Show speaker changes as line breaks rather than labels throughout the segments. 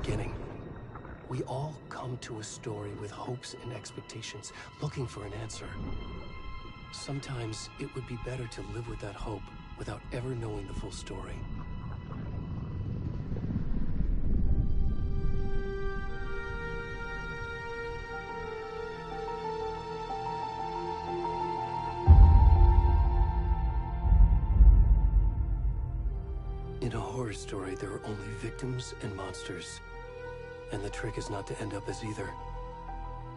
beginning. We all come to a story with hopes and expectations, looking for an answer. Sometimes it would be better to live with that hope without ever knowing the full story. In a horror story, there are only victims and monsters. And the trick is not to end up as either.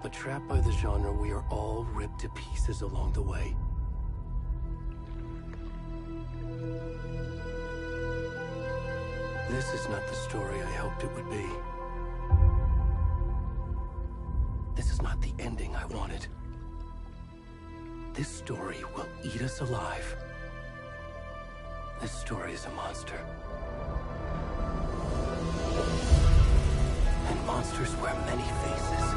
But trapped by the genre, we are all ripped to pieces along the way. This is not the story I hoped it would be. This is not the ending I wanted. This story will eat us alive. This story is a monster. And monsters wear many faces.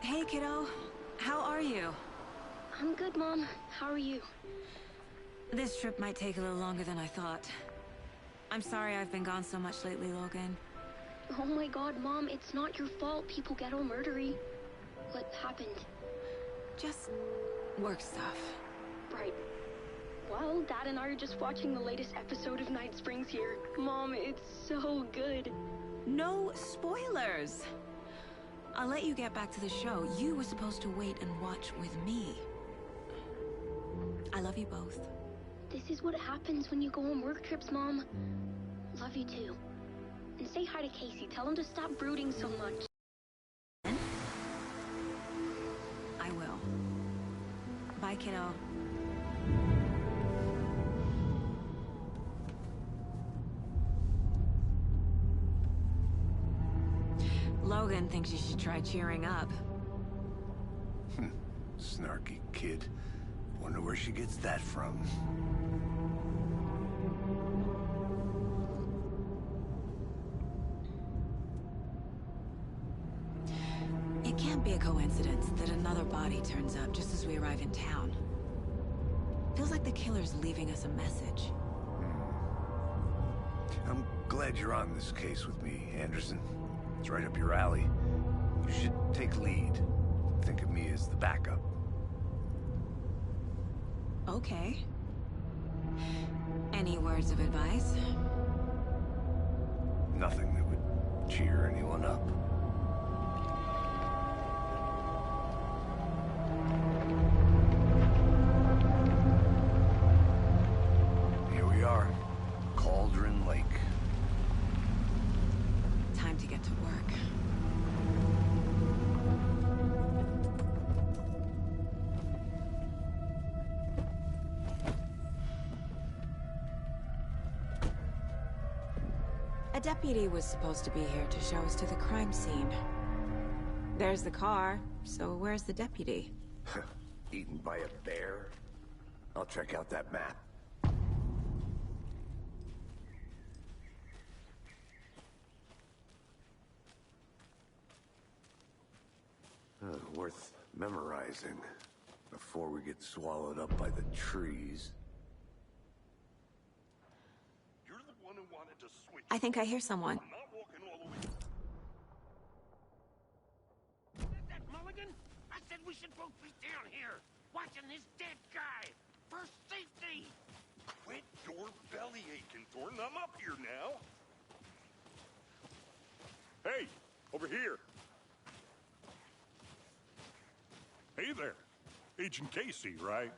Hey, kiddo. How are you?
I'm good, Mom. How are you?
This trip might take a little longer than I thought. I'm sorry I've been gone so much lately, Logan.
Oh my god, Mom, it's not your fault people get all murdery. What happened?
Just work stuff.
Right. Well, Dad and I are just watching the latest episode of Night Springs here. Mom, it's so good.
No spoilers! I'll let you get back to the show. You were supposed to wait and watch with me. I love you both.
This is what happens when you go on work trips, Mom. Love you too. And say hi to Casey. Tell him to stop brooding so much.
I will. Bye, kiddo. Logan thinks you should try cheering up.
Snarky kid. Wonder where she gets that from.
It can't be a coincidence that another body turns up just as we arrive in town. Feels like the killer's leaving us a message.
I'm glad you're on this case with me, Anderson. It's right up your alley. You should take lead. Think of me as the backup.
Okay. Any words of advice?
Nothing that would cheer anyone up. Here we are. Cauldron Lake.
Time to get to work. A deputy was supposed to be here to show us to the crime scene. There's the car, so where's the deputy?
Eaten by a bear? I'll check out that map. Worth memorizing before we get swallowed up by the trees.
You're the one who wanted to switch.
I think I hear someone.
I'm not walking all the way. That Mulligan? I said we should both be down here, watching this dead guy, for safety. Quit your belly aching, Thornton. I'm up here now. Hey, over here. Hey there. Agent Casey, right?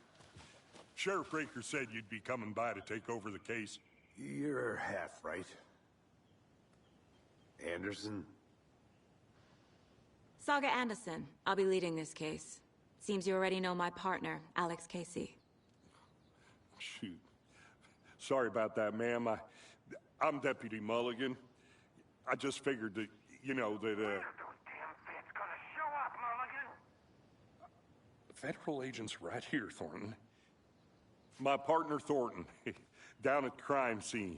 Sheriff Breaker said you'd be coming by to take over the case.
You're half right. Anderson?
Saga Anderson. I'll be leading this case. Seems you already know my partner, Alex Casey.
Shoot. Sorry about that, ma'am. I'm Deputy Mulligan. I just figured that, you know, that, Federal agent's right here, Thornton. My partner, Thornton, down at the crime scene.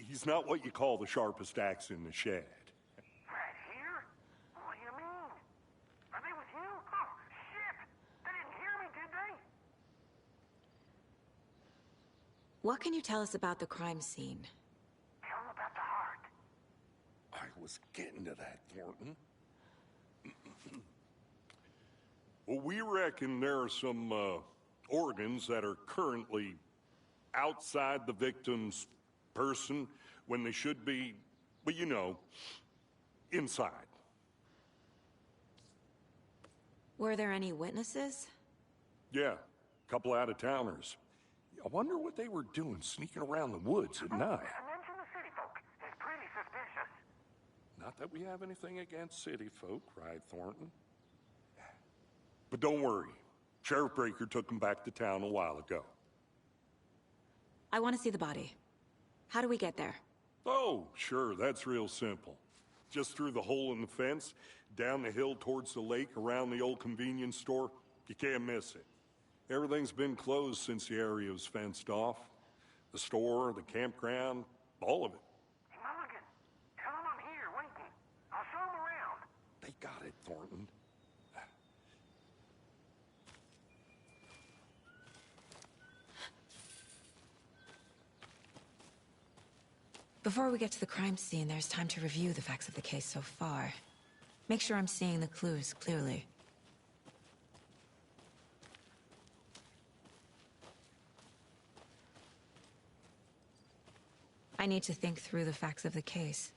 He's not what you call the sharpest axe in the shed.
Right here? What do you mean? Are they with you? Oh, shit! They didn't hear me, did they?
What can you tell us about the crime scene?
Tell them about the heart.
I was getting to that, Thornton. Well, we reckon there are some organs that are currently outside the victim's person when they should be, well, you know, inside.
Were there any witnesses?
Yeah, a couple out-of-towners. I wonder what they were doing sneaking around the woods at night.
Mention the city folk. It's pretty suspicious.
Not that we have anything against city folk, right, Thornton? But don't worry. Sheriff Breaker took them back to town a while ago.
I want to see the body. How do we get there?
Oh, sure, that's real simple. Just through the hole in the fence, down the hill towards the lake, around the old convenience store. You can't miss it. Everything's been closed since the area was fenced off. The store, the campground, all of it.
Hey, Mulligan, tell them I'm here waiting. I'll show them around.
They got it, Thornton.
Before we get to the crime scene, there's time to review the facts of the case so far. Make sure I'm seeing the clues clearly. I need to think through the facts of the case.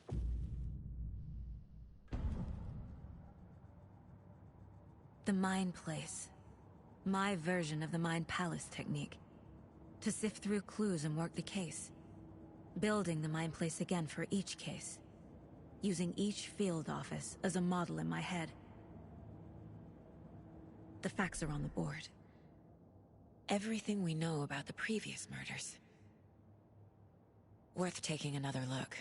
The Mind Place. My version of the Mind Palace technique. To sift through clues and work the case. Building the Mind Place again for each case. Using each field office as a model in my head. The facts are on the board. Everything we know about the previous murders. Worth taking another look.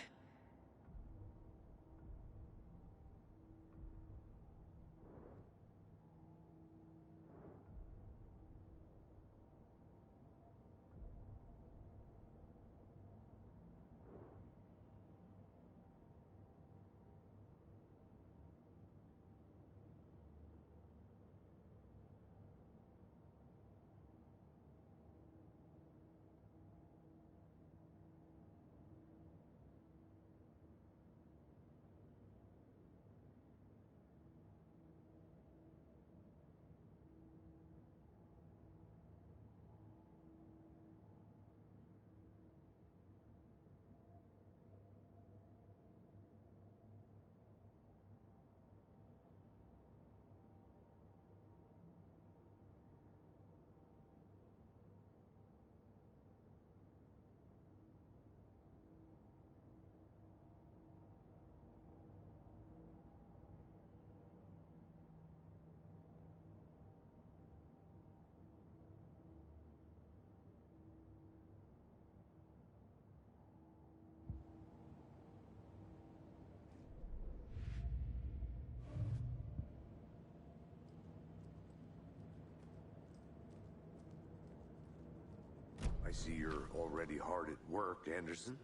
I see you're already hard at work, Anderson.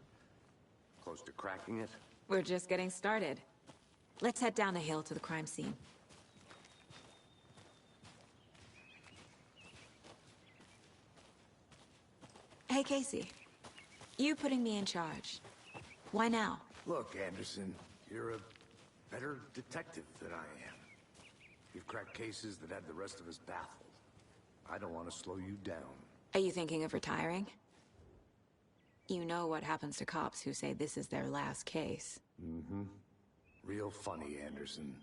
Close to cracking it?
We're just getting started. Let's head down the hill to the crime scene. Hey, Casey. You putting me in charge. Why now?
Look, Anderson, you're a better detective than I am. You've cracked cases that had the rest of us baffled. I don't want to slow you down.
Are you thinking of retiring? You know what happens to cops who say this is their last case.
Mm-hmm. Real funny, Anderson.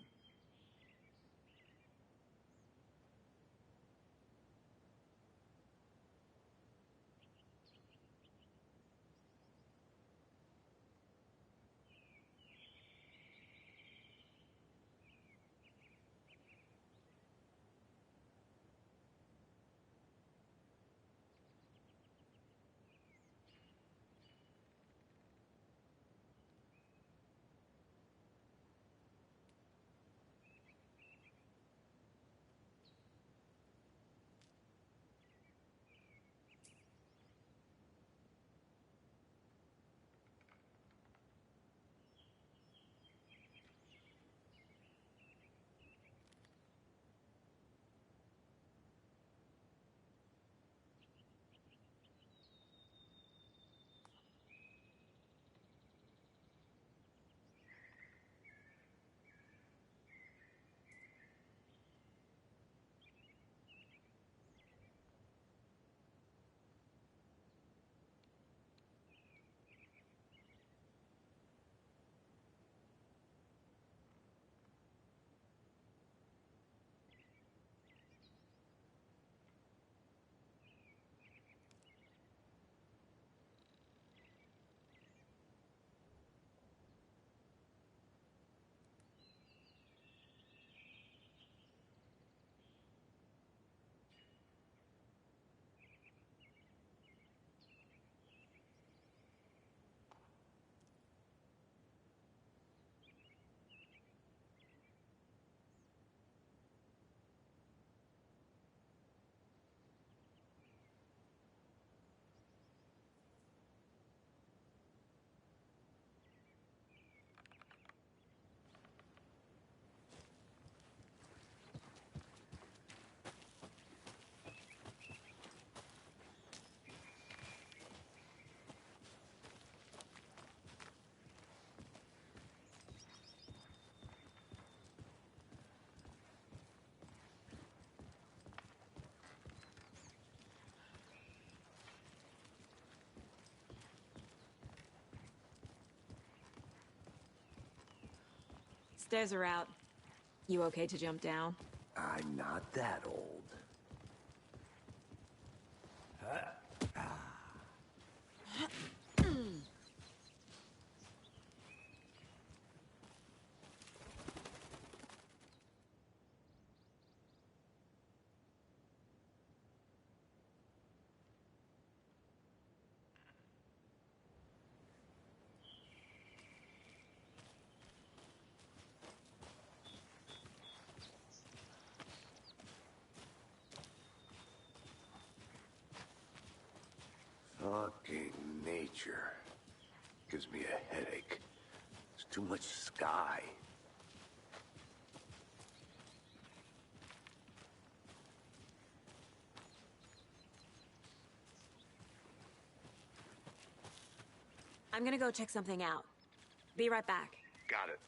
Stairs are out. You okay to jump down?
I'm not that old. Fucking nature. Gives me a headache. There's too much sky.
I'm gonna go check something out. Be right back.
Got it.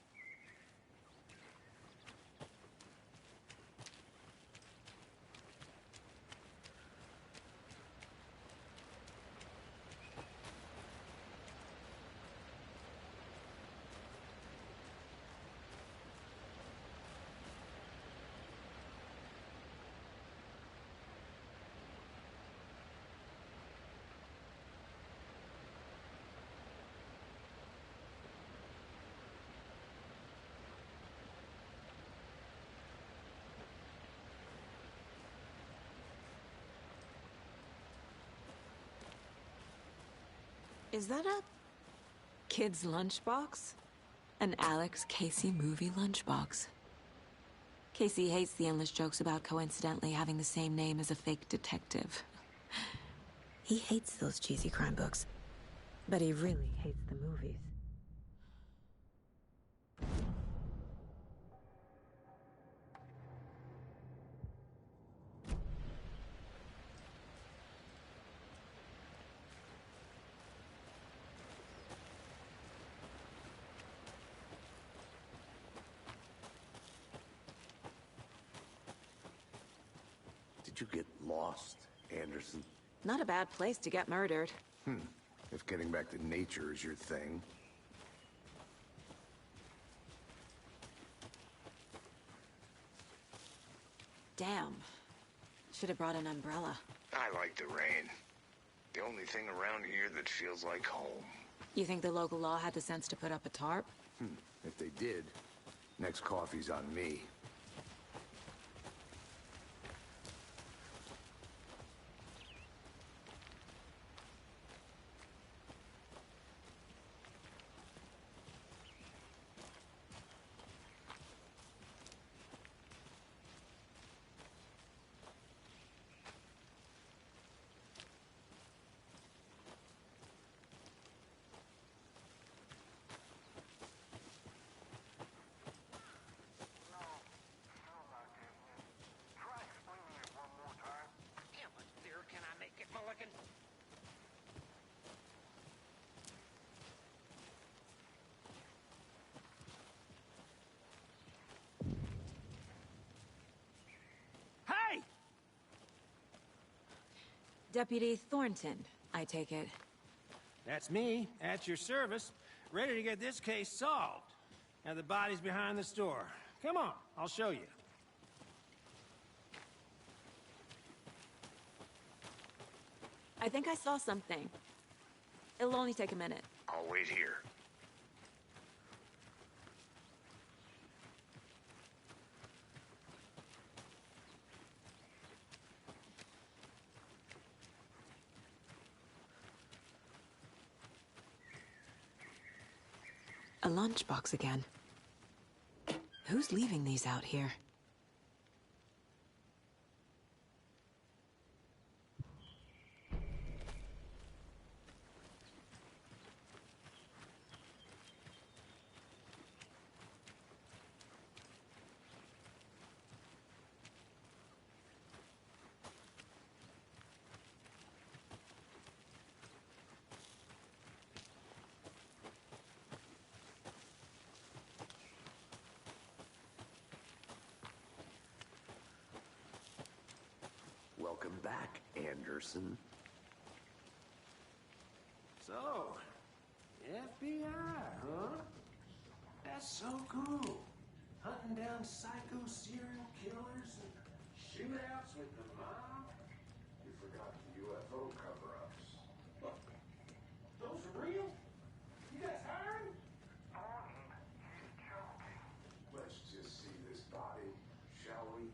Is that a kid's lunchbox? An Alex Casey movie lunchbox. Casey hates the endless jokes about coincidentally having the same name as a fake detective. He hates those cheesy crime books. But he really hates the movies.
Did you get lost, Anderson?
Not a bad place to get murdered.
If getting back to nature is your thing.
Damn. Should have brought an umbrella.
I like the rain. The only thing around here that feels like home.
You think the local law had the sense to put up a tarp?
If they did, next coffee's on me.
Try explaining it one more time.
How much clearer can I make it, Mulligan? Hey!
Deputy Thornton, I take it.
That's me, at your service, ready to get this case solved. Now the body's behind the store. Come on, I'll show you.
I think I saw something. It'll only take a minute.
I'll wait here.
A lunchbox again. Who's leaving these out here?
Welcome back, Anderson.
So, FBI, huh? That's so cool. Hunting down psycho serial killers and shootouts with the mob.
You forgot the UFO cover-ups.
Look, those are real? You guys hiring?
Thornton, he's joking.
Let's just see this body, shall we?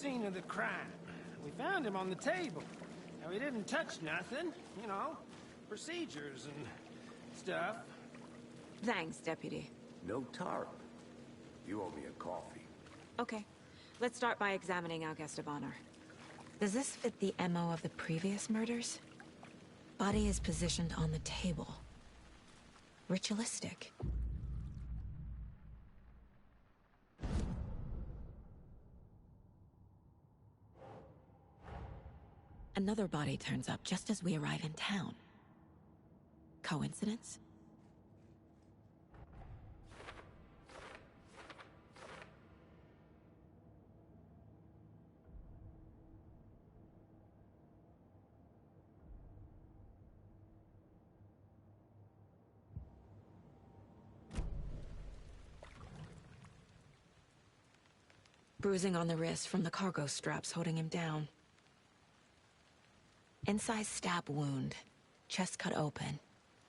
scene of the crime. We found him on the table. Now, he didn't touch nothing, you know, procedures and stuff.
Thanks, Deputy.
No tarp. You owe me a coffee.
Okay. Let's start by examining our guest of honor. Does this fit the MO of the previous murders? Body is positioned on the table. Ritualistic. Another body turns up just as we arrive in town. Coincidence? Bruising on the wrist from the cargo straps holding him down. Incised stab wound. Chest cut open.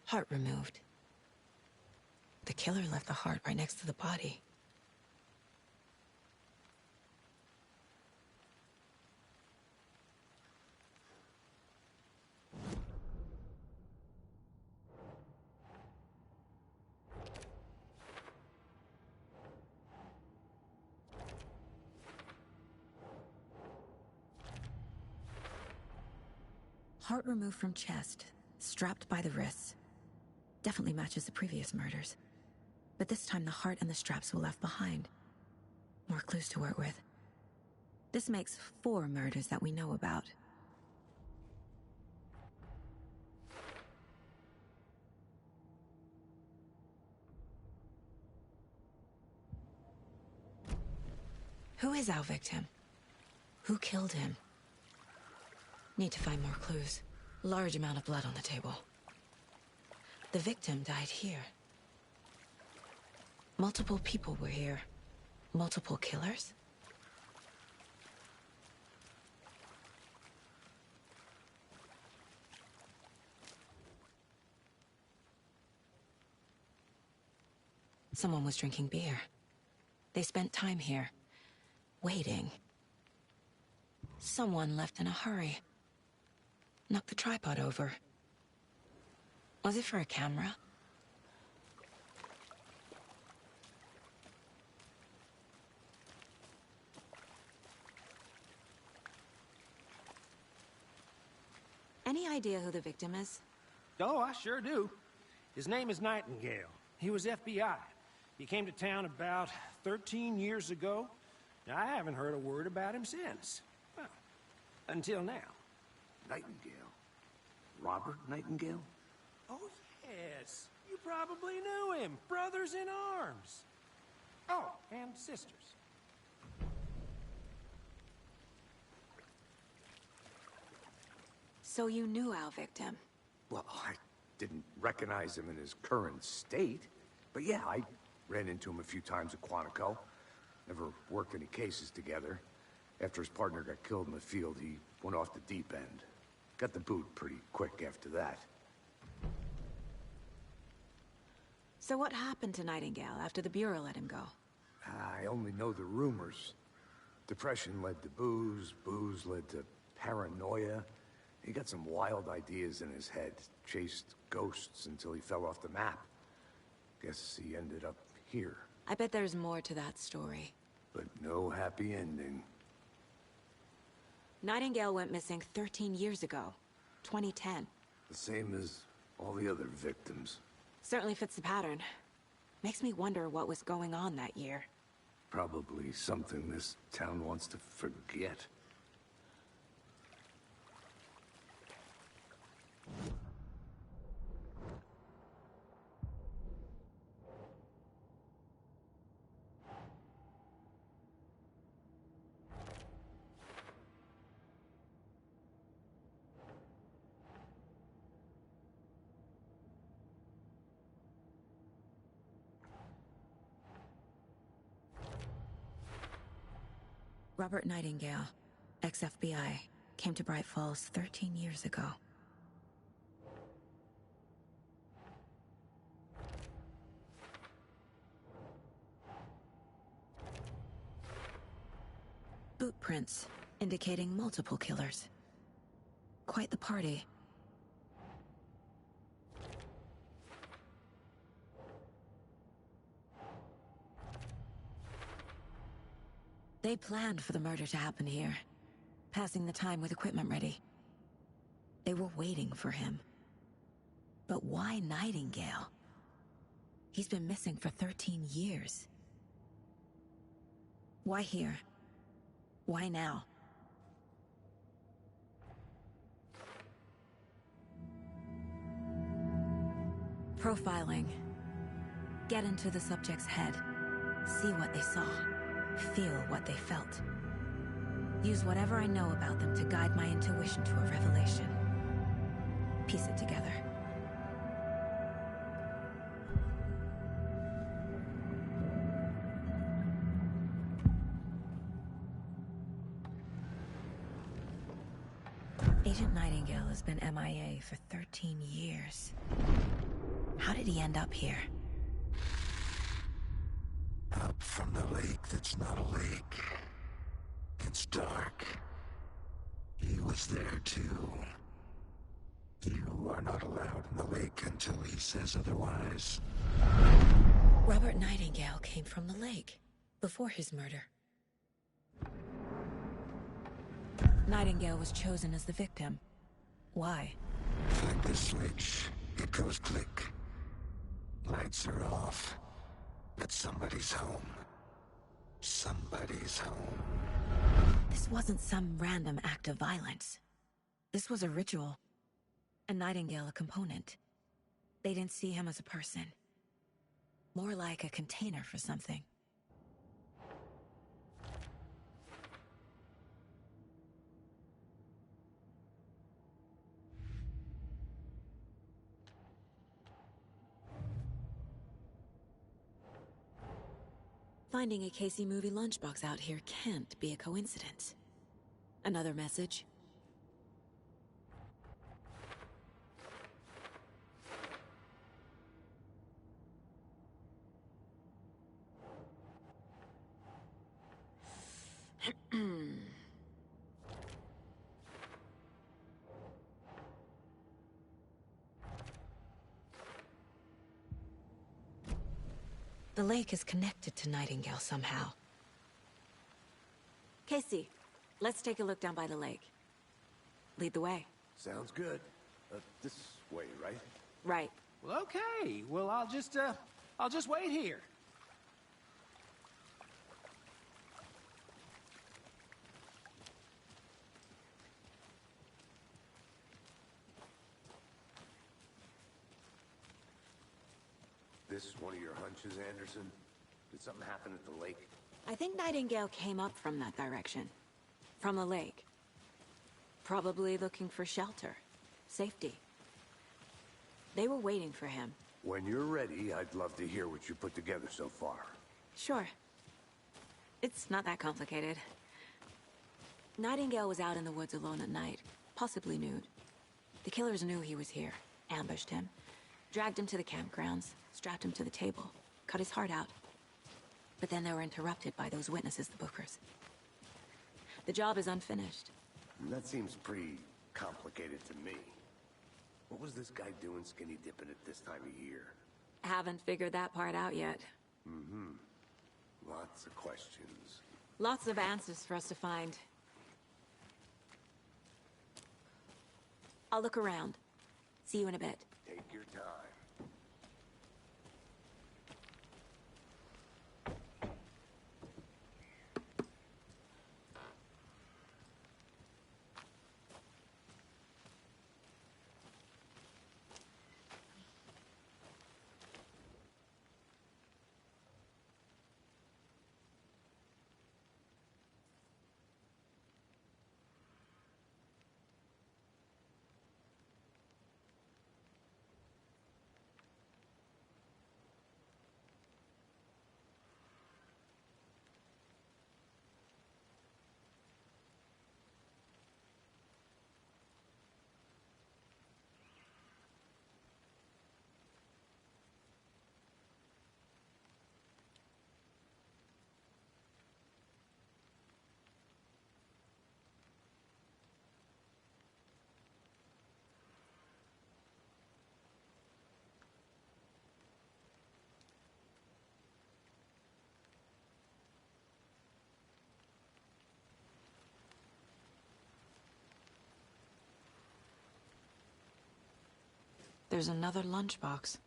Heart removed. The killer left the heart right next to the body. Heart removed from chest, strapped by the wrists. Definitely matches the previous murders. But this time the heart and the straps were left behind. More clues to work with. This makes 4 murders that we know about. Who is our victim? Who killed him? Need to find more clues. Large amount of blood on the table. The victim died here. Multiple people were here. Multiple killers? Someone was drinking beer. They spent time here, waiting. Someone left in a hurry. Knocked the tripod over. Was it for a camera? Any idea who the victim is?
Oh, I sure do. His name is Nightingale. He was FBI. He came to town about 13 years ago. Now, I haven't heard a word about him since. Well, until now.
Nightingale? Robert Nightingale?
Oh, yes. You probably knew him. Brothers in arms. Oh, and sisters.
So you knew our victim?
Well, I didn't recognize him in his current state. But yeah, I ran into him a few times at Quantico. Never worked any cases together. After his partner got killed in the field, he went off the deep end. Got the boot pretty quick after that.
So what happened to Nightingale after the Bureau let him go?
I only know the rumors. Depression led to booze, booze led to paranoia. He got some wild ideas in his head, chased ghosts until he fell off the map. Guess he ended up here.
I bet there's more to that story.
But no happy ending.
Nightingale went missing 13 years ago. 2010.
The same as all the other victims.
Certainly fits the pattern. Makes me wonder what was going on that year.
Probably something this town wants to forget.
Robert Nightingale, ex-FBI, came to Bright Falls 13 years ago. Boot footprints, indicating multiple killers. Quite the party. They planned for the murder to happen here, passing the time with equipment ready. They were waiting for him. But why Nightingale? He's been missing for 13 years. Why here? Why now? Profiling. Get into the subject's head. See what they saw. Feel what they felt. Use whatever I know about them to guide my intuition to a revelation. Piece it together. Agent Nightingale has been MIA for 13 years. How did he end up here?
Up from the lake that's not a lake. It's dark. He was there too. You are not allowed in the lake until he says otherwise.
Robert Nightingale came from the lake, before his murder. Nightingale was chosen as the victim. Why?
Flick the switch. It goes click. Lights are off. But somebody's home. Somebody's home.
This wasn't some random act of violence. This was a ritual. And Nightingale a component. They didn't see him as a person. More like a container for something. Finding a Casey movie lunchbox out here can't be a coincidence. Another message? The lake is connected to Nightingale somehow. Casey, let's take a look down by the lake. Lead the way.
Sounds good. This way, right?
Right.
Well, okay. Well, I'll just wait here.
This one of your hunches, Anderson? Did something happen at the lake?
I think Nightingale came up from that direction. From the lake. Probably looking for shelter. Safety. They were waiting for him.
When you're ready, I'd love to hear what you put together so far.
Sure. It's not that complicated. Nightingale was out in the woods alone at night, possibly nude. The killers knew he was here, ambushed him, dragged him to the campgrounds, strapped him to the table, cut his heart out. But then they were interrupted by those witnesses, the Bookers. The job is unfinished.
That seems pretty complicated to me. What was this guy doing skinny dipping at this time of year?
Haven't figured that part out yet.
Lots of questions.
Lots of answers for us to find. I'll look around. See you in a bit.
Take your time.
There's another lunchbox.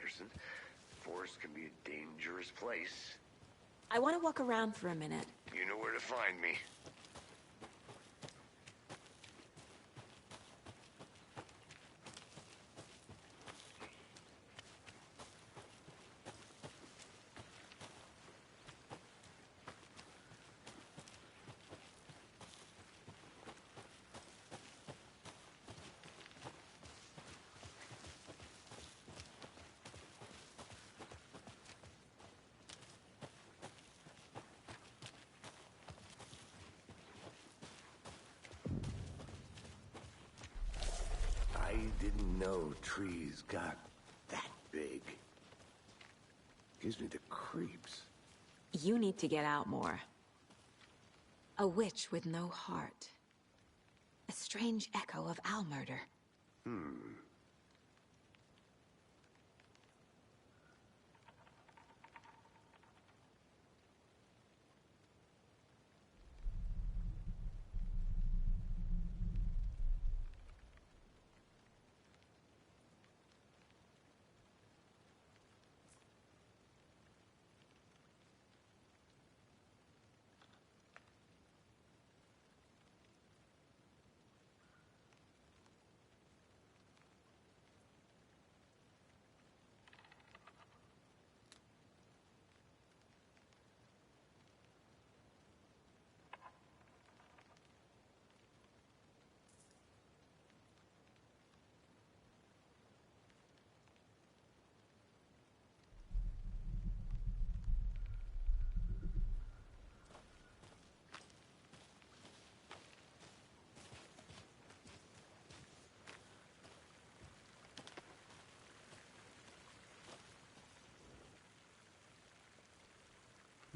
Anderson. Forest can be a dangerous place.
I want to walk around for a minute.
You know where to find me. I didn't know trees got that big. Gives me the creeps.
You need to get out more. A witch with no heart. A strange echo of owl murder.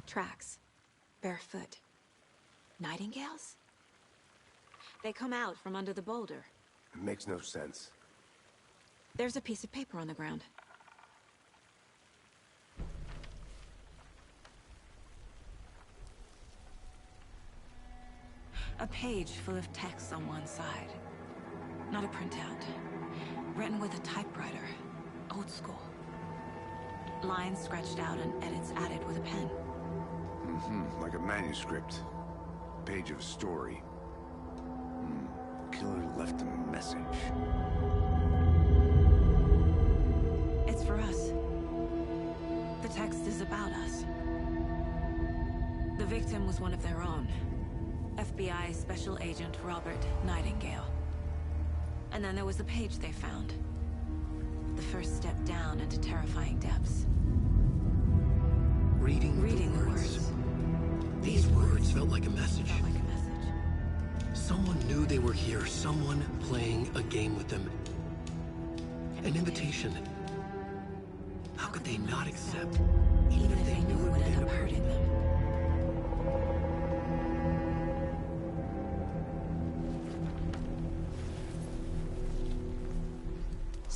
Tracks. Barefoot. Nightingales? They come out from under the boulder.
It makes no sense.
There's a piece of paper on the ground. A page full of text on one side. Not a printout. Written with a typewriter. Old school. Lines scratched out and edits added with a pen.
Like a manuscript. Page of a story. Killer left a message.
It's for us. The text is about us. The victim was one of their own. FBI Special Agent Robert Nightingale. And then there was the page they found. The first step down into terrifying depths.
Reading the words. These words felt like a message. Someone knew they were here, someone playing a game with them. An invitation. How could they not accept,
Even if they knew it would end up hurting them.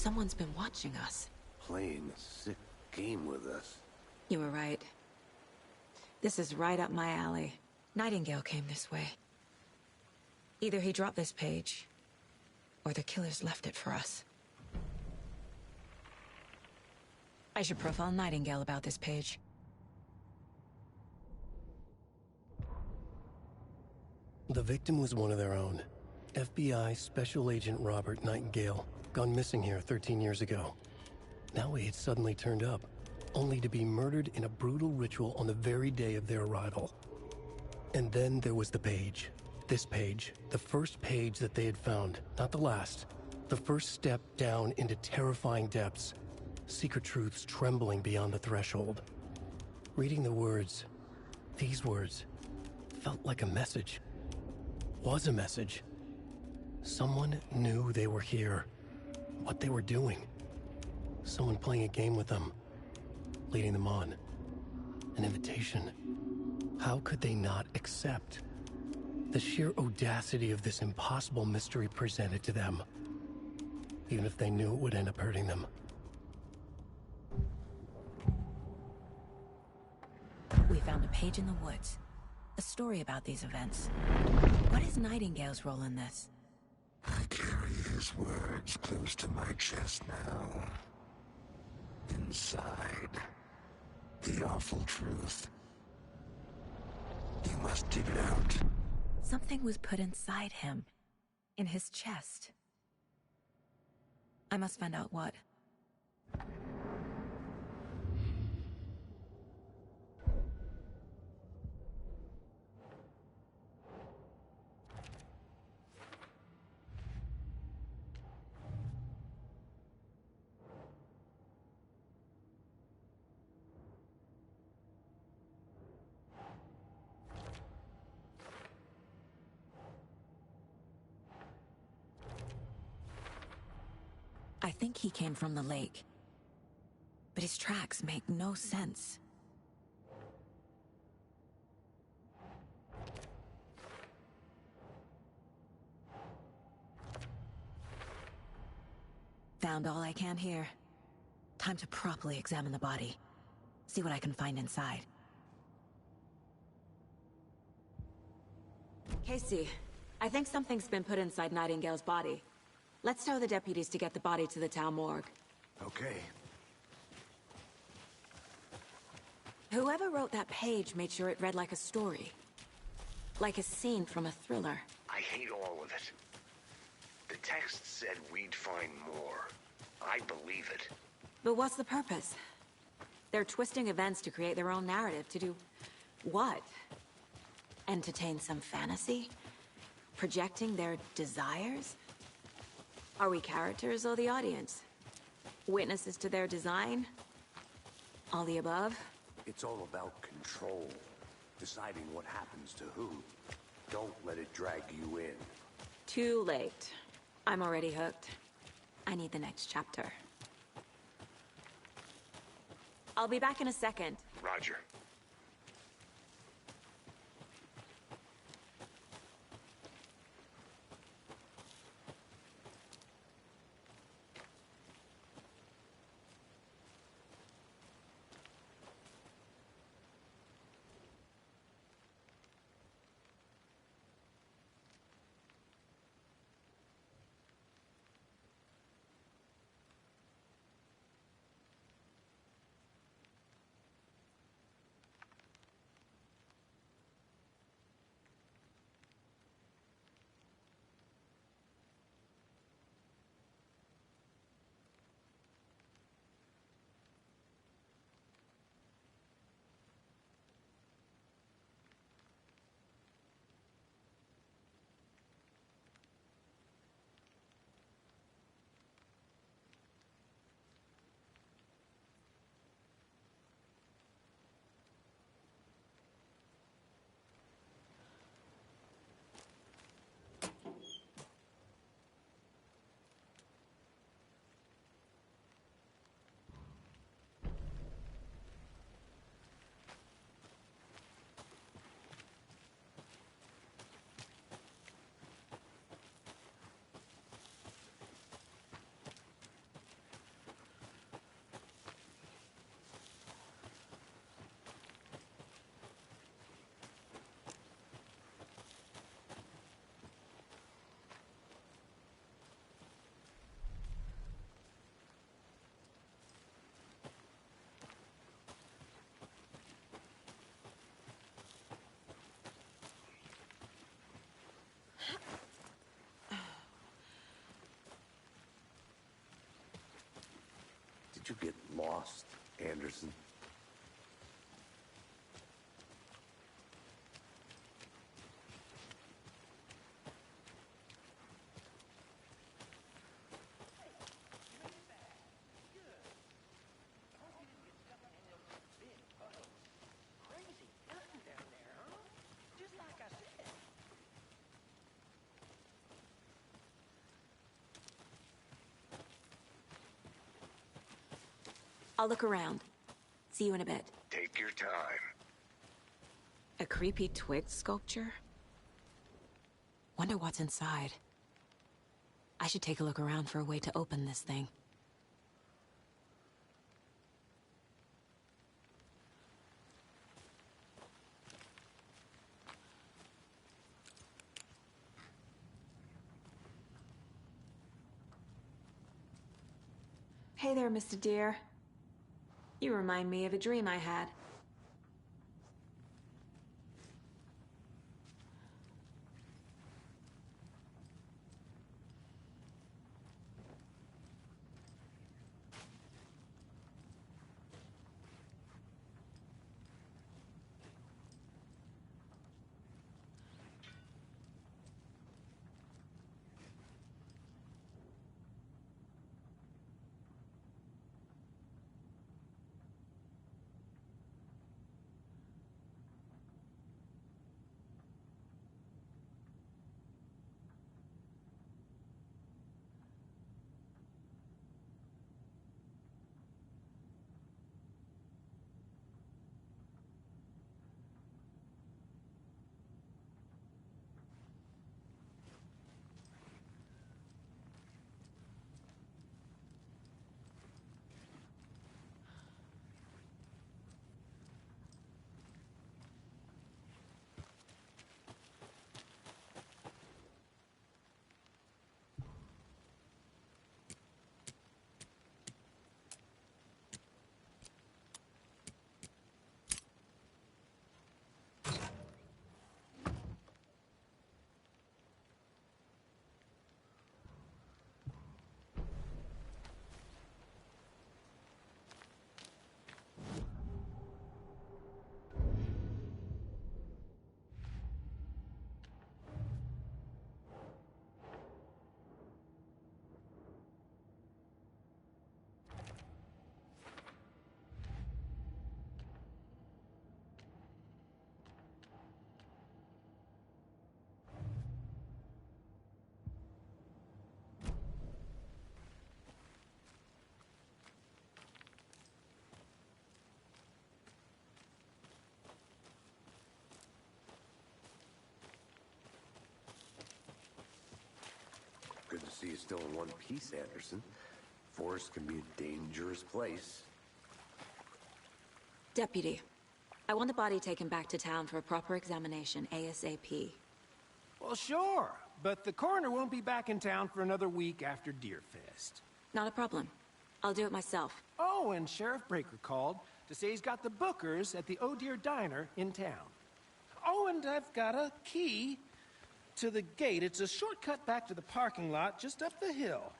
Someone's been watching us.
Playing a sick game with us.
You were right. This is right up my alley. Nightingale came this way. Either he dropped this page, or the killers left it for us. I should profile Nightingale about this page.
The victim was one of their own. FBI Special Agent Robert Nightingale, gone missing here 13 years ago. Now he had suddenly turned up, only to be murdered in a brutal ritual on the very day of their arrival. And then there was the page. This page, the first page that they had found, not the last. The first step down into terrifying depths. Secret truths trembling beyond the threshold. Reading the words, these words, felt like a message. Was a message. Someone knew they were here. What they were doing. Someone playing a game with them. Leading them on. An invitation. How could they not accept? The sheer audacity of this impossible mystery presented to them. Even if they knew it would end up hurting them.
We found a page in the woods. A story about these events. What is Nightingale's role in this?
I carry his words close to my chest now. Inside, the awful truth. You must dig it out.
Something was put inside him. In his chest. I must find out what. I think he came from the lake. But his tracks make no sense. Found all I can here. Time to properly examine the body. See what I can find inside. Casey, I think something's been put inside Nightingale's body. Let's tell the deputies to get the body to the town morgue.
Okay.
Whoever wrote that page made sure it read like a story. Like a scene from a thriller.
I hate all of it. The text said we'd find more. I believe it.
But what's the purpose? They're twisting events to create their own narrative. To do what? Entertain some fantasy? Projecting their desires? Are we characters or the audience? Witnesses to their design? All the above?
It's all about control. Deciding what happens to who. Don't let it drag you in.
Too late. I'm already hooked. I need the next chapter. I'll be back in a second.
Roger.
Did you get lost, Anderson?
I'll look around. See you in a bit.
Take your time.
A creepy twig sculpture? Wonder what's inside. I should take a look around for a way to open this thing. Hey there, Mr. Deer. You remind me of a dream I had.
Good to see you still in one piece, Anderson. Forest can be a dangerous place.
Deputy, I want the body taken back to town for a proper examination, ASAP.
Well, sure, but the coroner won't be back in town for another week after Deerfest.
Not a problem. I'll do it myself.
Oh, and Sheriff Breaker called to say he's got the Bookers at the Oh Deer Diner in town. Oh, and I've got a key to the gate. It's a shortcut back to the parking lot just up the hill.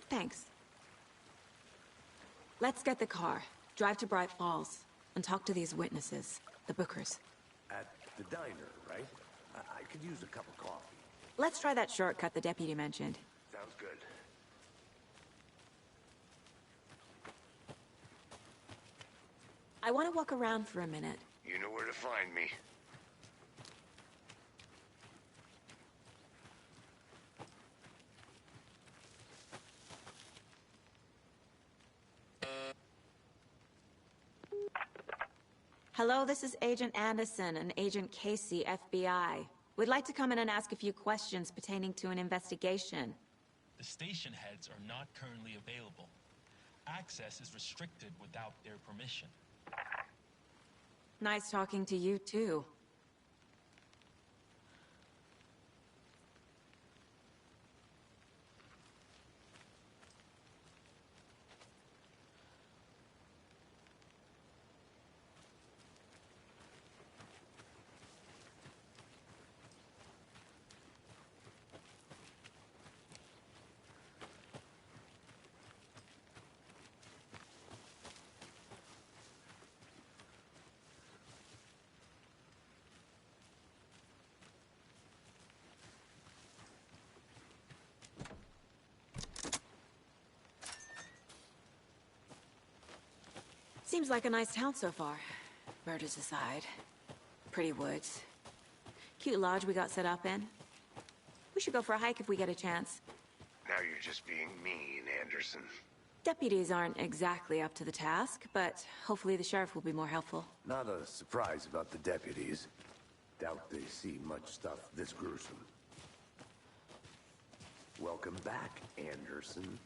Thanks. Let's get the car, drive to Bright Falls, and talk to these witnesses, the Bookers.
At the diner, right? I could use a cup of coffee.
Let's try that shortcut the deputy mentioned.
Sounds good.
I want to walk around for a minute.
You know where to find me.
Hello, this is Agent Anderson and Agent Casey, FBI. We'd like to come in and ask a few questions pertaining to an investigation.
The station heads are not currently available. Access is restricted without their permission.
Nice talking to you, too. Seems like a nice town so far. Murders aside. Pretty woods. Cute lodge we got set up in. We should go for a hike if we get a chance.
Now you're just being mean, Anderson.
Deputies aren't exactly up to the task, but hopefully the sheriff will be more helpful.
Not a surprise about the deputies. Doubt they see much stuff this gruesome. Welcome back, Anderson.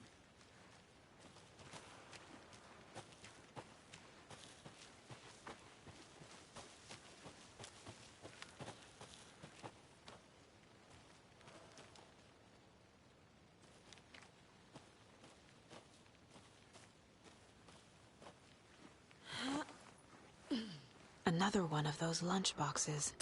Another one of those lunch boxes.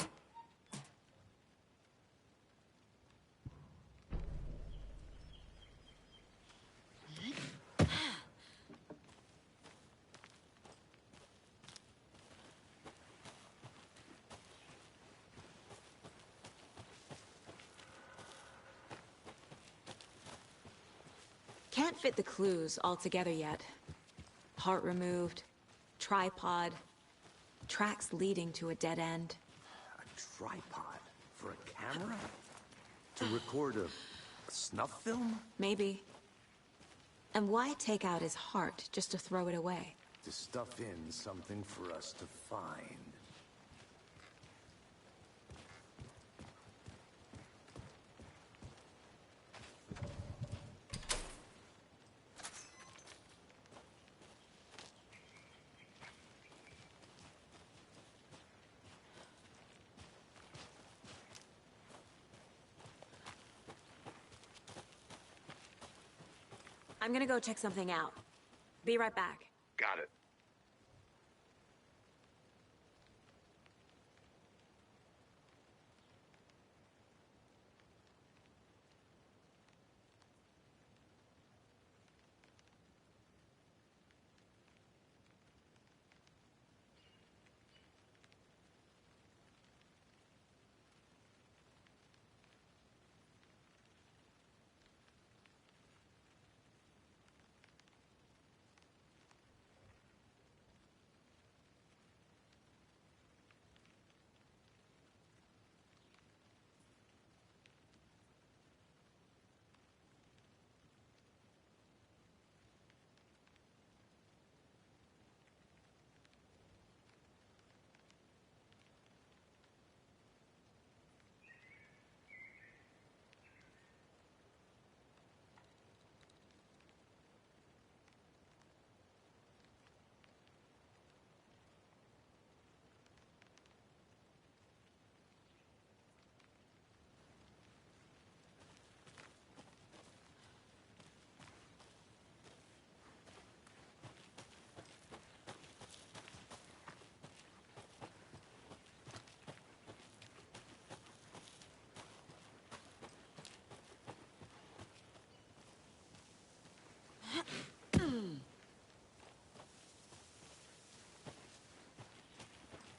Can't fit the clues all together yet. Heart removed, tripod, tracks leading to a dead end.
A tripod? For a camera? To record a snuff film?
Maybe. And why take out his heart just to throw it away?
To stuff in something for us to find.
I'm gonna go check something out. Be right back.
Got it.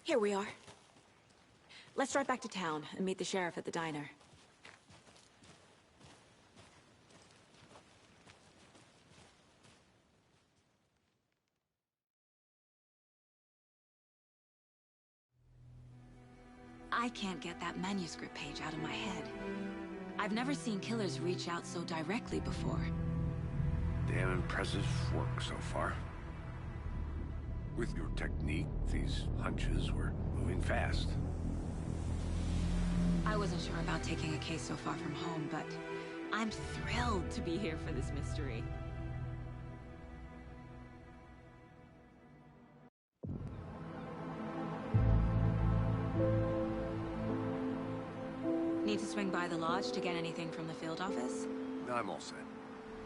Here we are. Let's drive back to town and meet the sheriff at the diner. I can't get that manuscript page out of my head. I've never seen killers reach out so directly before.
Damn impressive work so far. With your technique, these hunches were moving fast.
I wasn't sure about taking a case so far from home, but I'm thrilled to be here for this mystery. Need to swing by the lodge to get anything from the field office?
I'm all set.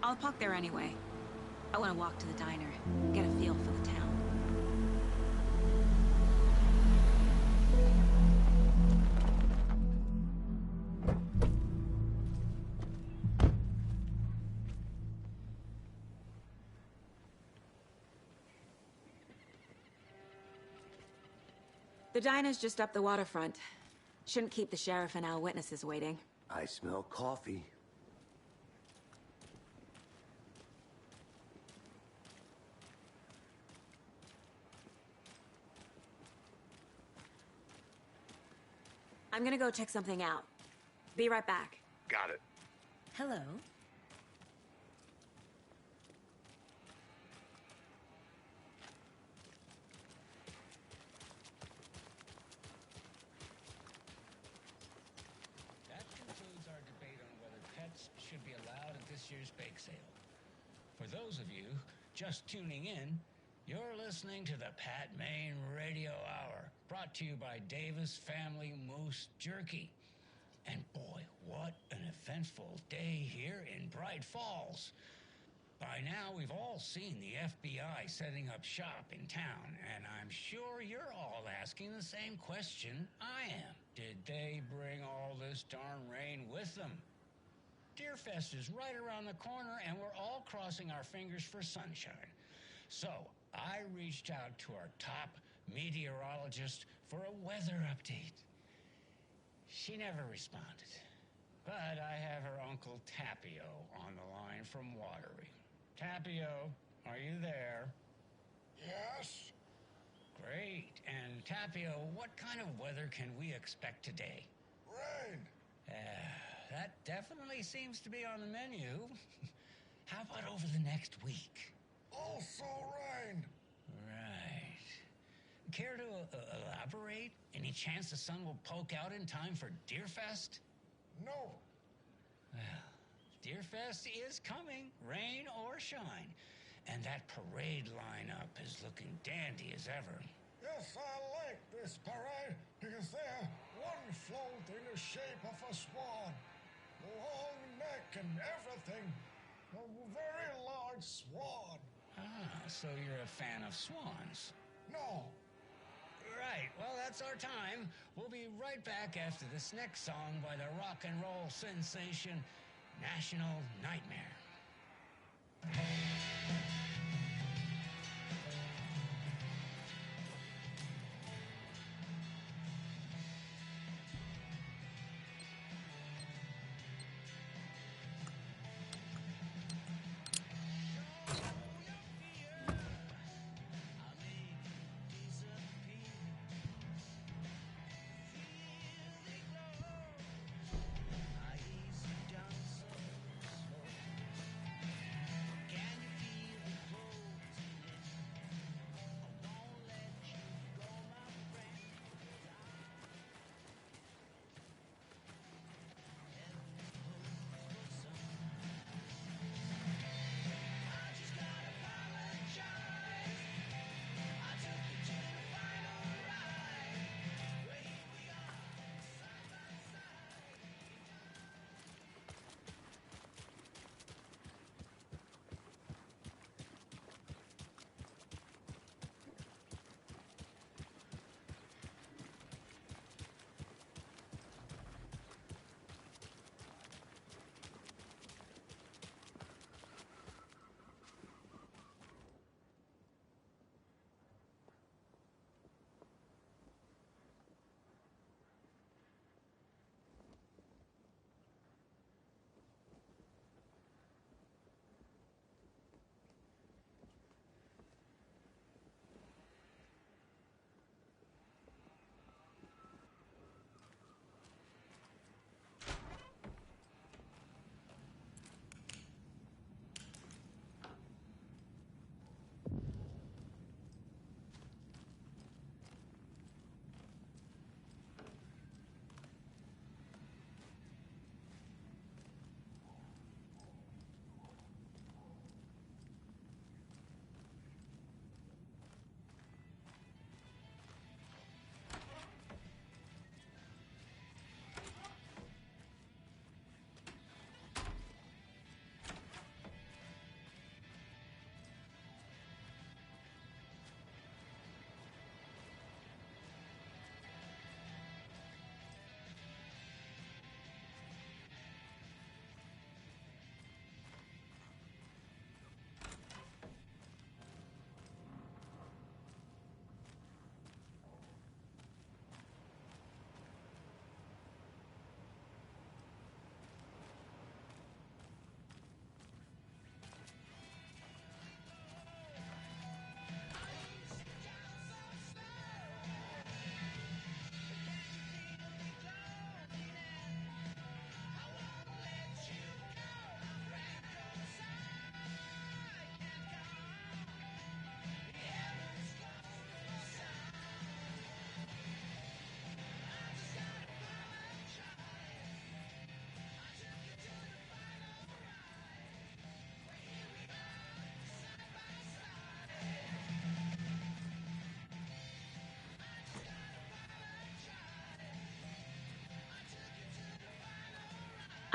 I'll park there anyway. I want to walk to the diner, get a feel for the town. The diner's just up the waterfront. Shouldn't keep the sheriff and our witnesses waiting.
I smell coffee.
I'm gonna go check something out. Be right back.
Got it.
Hello.
That concludes our debate on whether pets should be allowed at this year's bake sale. For those of you just tuning in, you're listening to the Pat Maine Radio Hour, brought to you by Davis Family Moose Jerky. And boy, what an eventful day here in Bright Falls. By now, we've all seen the FBI setting up shop in town, and I'm sure you're all asking the same question I am. Did they bring all this darn rain with them? Deerfest is right around the corner, and we're all crossing our fingers for sunshine. So, I reached out to our top meteorologist for a weather update. She never responded, but I have her Uncle Tapio on the line from Watery. Tapio, are you there?
Yes?
Great. And Tapio, what kind of weather can we expect today?
Rain.
That definitely seems to be on the menu. How about over the next week?
Also rain.
Right. Care to elaborate? Any chance the sun will poke out in time for Deerfest?
No.
Well, Deerfest is coming, rain or shine. And that parade lineup is looking dandy as ever.
Yes, I like this parade because they're one float in the shape of a swan. Long neck and everything. A very large swan.
Ah, so you're a fan of swans.
No.
Right, well, that's our time. We'll be right back after this next song by the rock and roll sensation, National Nightmare.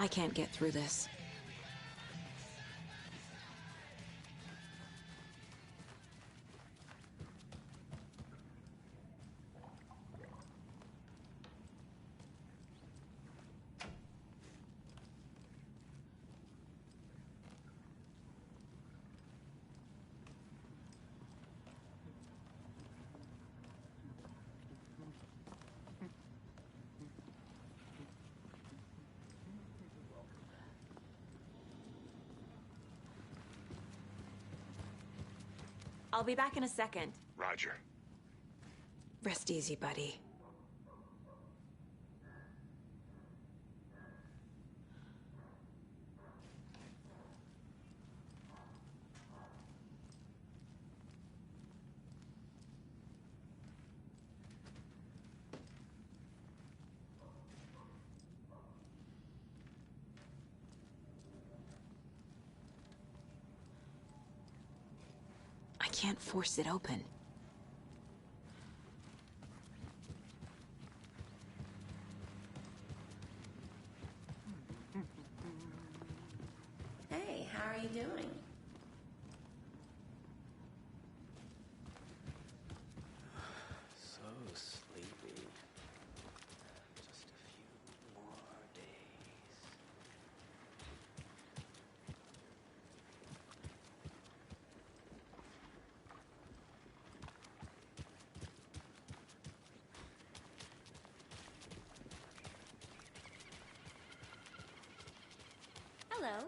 I can't get through this. I'll be back in a second.
Roger.
Rest easy, buddy. I can't force it open.
Hey, how are you doing?
So sleepy. Just a few more days.
Hello.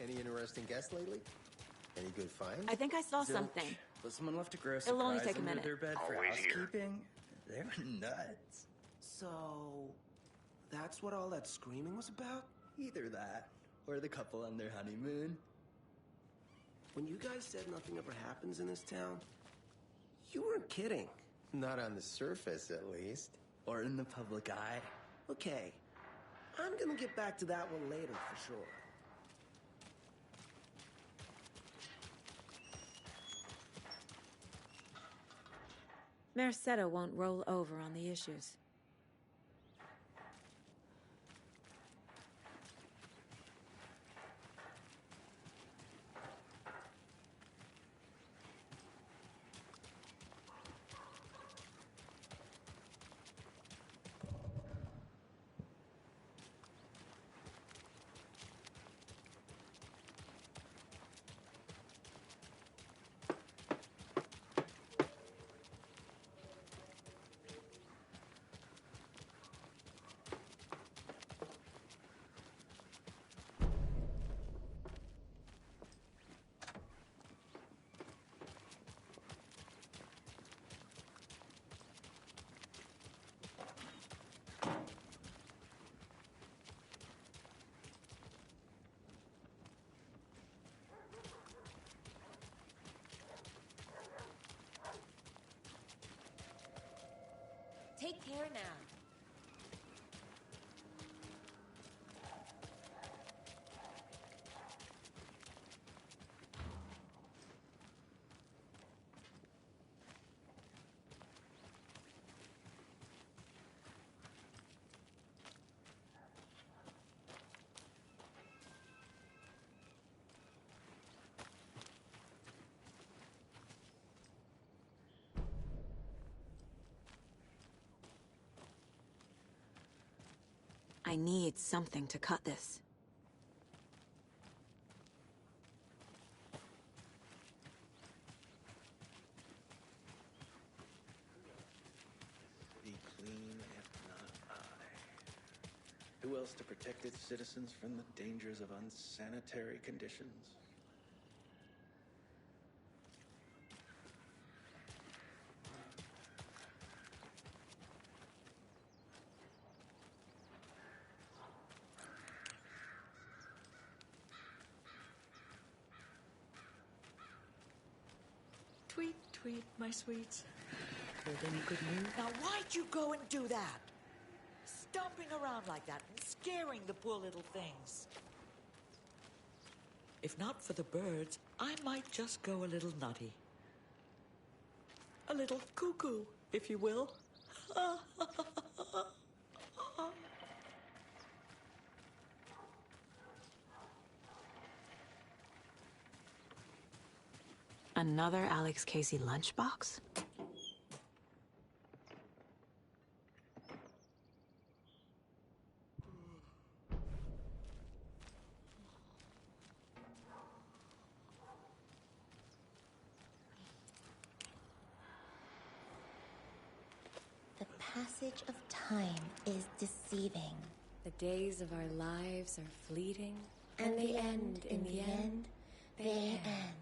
Any interesting guests lately? Any good finds?
I think I saw
Zilch.
something.
Was someone left a gross
It'll only
surprise
take a
under
minute.
their bed for
Always here.
housekeeping? They were nuts.
So, that's what all that screaming was about?
Either that, or the couple on their honeymoon.
When you guys said nothing ever happens in this town, you weren't kidding.
Not on the surface, at least. Or in the public eye.
Okay, I'm gonna get back to that one later for sure.
Merced won't roll over on the issues.
Take care now.
I need something to cut this.
Be clean, if not I. Who else to protect its citizens from the dangers of unsanitary conditions?
Tweet, tweet, my sweets. Heard any good news? Now, why'd you go and do that? Stomping around like that and scaring the poor little things. If not for the birds, I might just go a little nutty. A little cuckoo, if you will.
Another Alex Casey lunchbox?
The passage of time is deceiving.
The days of our lives are fleeting.
And they end in the end. They end.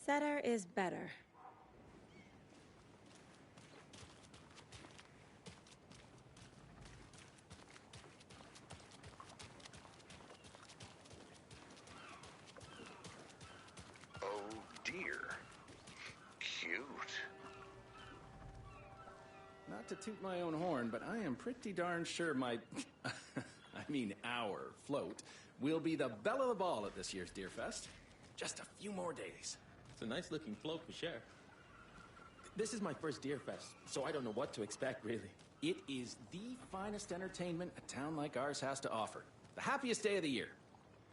Better is better.
Oh dear. Cute.
Not to toot my own horn, but I am pretty darn sure my... our float will be the belle of the ball at this year's Deerfest. Just a few more days.
It's a nice looking float for Sheriff.
This is my first Deerfest, so I don't know what to expect, really. It is the finest entertainment a town like ours has to offer. The happiest day of the year.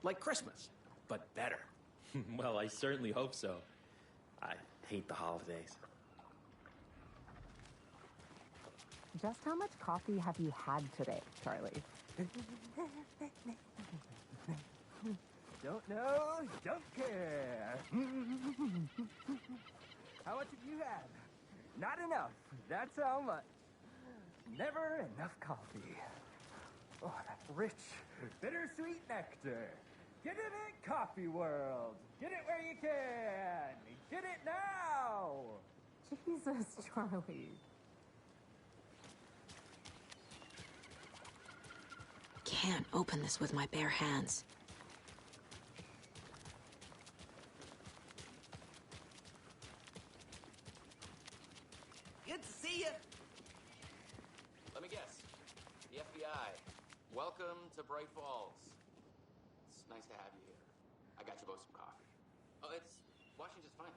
Like Christmas, but better.
Well, I certainly hope so. I hate the holidays.
Just how much coffee have you had today, Charlie?
Don't know, don't care. How much have you had? Not enough, that's how much. Never enough coffee. Oh, that rich, bittersweet nectar. Get it in Coffee World. Get it where you can. Get it now.
Jesus, Charlie.
Can't open this with my bare hands.
Good to see you. Let me guess. The FBI. Welcome to Bright Falls. It's nice to have you here. I got you both some coffee. Oh, it's Washington's finest.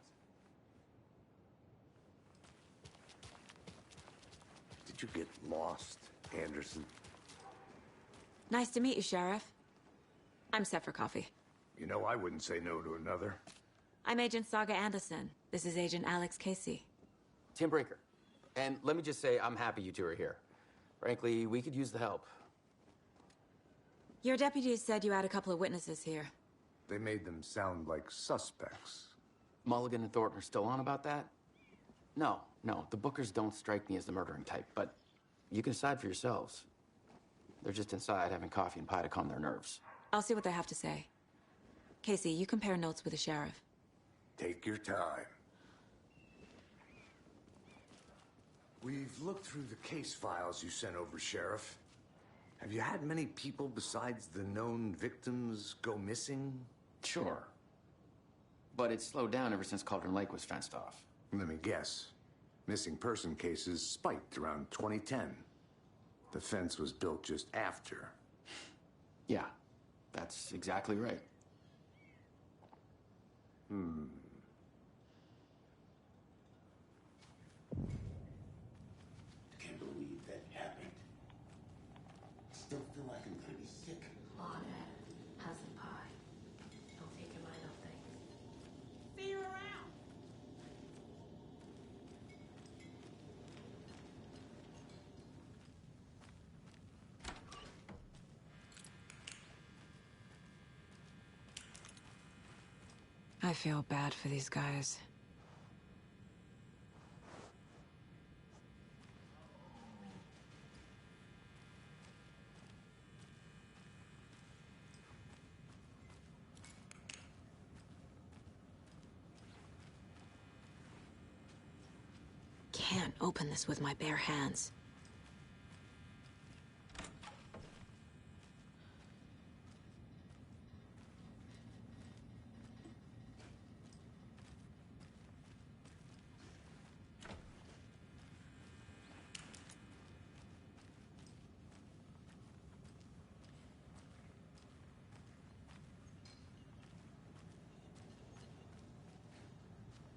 Did you get lost, Anderson?
Nice to meet you, Sheriff. I'm set for coffee.
You know, I wouldn't say no to another.
I'm Agent Saga Anderson. This is Agent Alex Casey.
Tim Brinker. And let me just say, I'm happy you two are here. Frankly, we could use the help.
Your deputies said you had a couple of witnesses here.
They made them sound like suspects.
Mulligan and Thornton are still on about that? No, the Bookers don't strike me as the murdering type, but you can decide for yourselves. They're just inside having coffee and pie to calm their nerves.
I'll see what they have to say. Casey, you compare notes with the sheriff.
Take your time. We've looked through the case files you sent over, Sheriff. Have you had many people besides the known victims go missing?
Sure. But it's slowed down ever since Cauldron Lake was fenced off.
Let me guess. Missing person cases spiked around 2010. The fence was built just after.
Yeah, that's exactly right.
Can't believe that happened. Still feel like I'm gonna be sick.
Claudette, have some pie. Don't take your mind off things.
See you around.
I feel bad for these guys. Can't open this with my bare hands.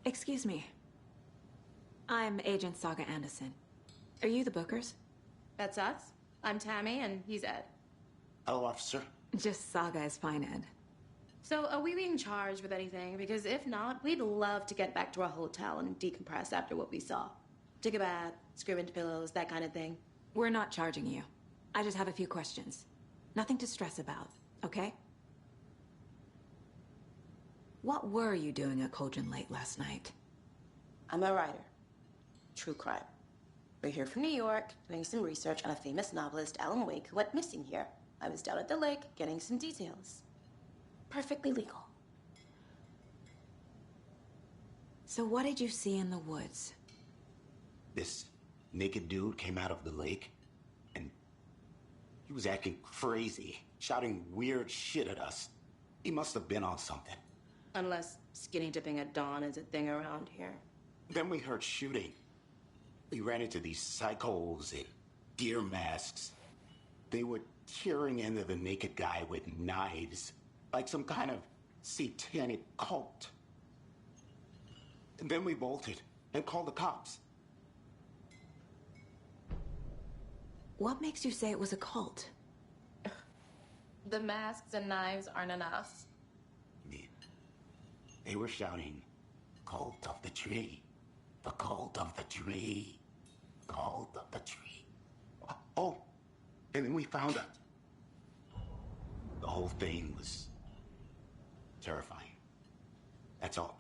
Excuse me. I'm Agent Saga Anderson. Are you the Bookers?
That's us. I'm Tammy, and he's Ed.
Hello, officer.
Just Saga is fine, Ed.
So, are we being charged with anything? Because if not, we'd love to get back to our hotel and decompress after what we saw. Take a bath, scream into pillows, that kind of thing.
We're not charging you. I just have a few questions. Nothing to stress about, okay? What were you doing at Cauldron Lake last night?
I'm a writer. True crime. We're here from New York, doing some research on a famous novelist, Alan Wake, who went missing here. I was down at the lake, getting some details. Perfectly legal.
So what did you see in the woods?
This naked dude came out of the lake, and he was acting crazy, shouting weird shit at us. He must have been on something.
Unless skinny dipping at dawn is a thing around here.
Then we heard shooting. We ran into these psychos in deer masks. They were tearing into the naked guy with knives, like some kind of satanic cult. And then we bolted and called the cops.
What makes you say it was a cult?
The masks and knives aren't enough.
They were shouting, "Cult of the tree, the cult of the tree, cult of the tree." Oh, and then we found out. The whole thing was terrifying. That's all.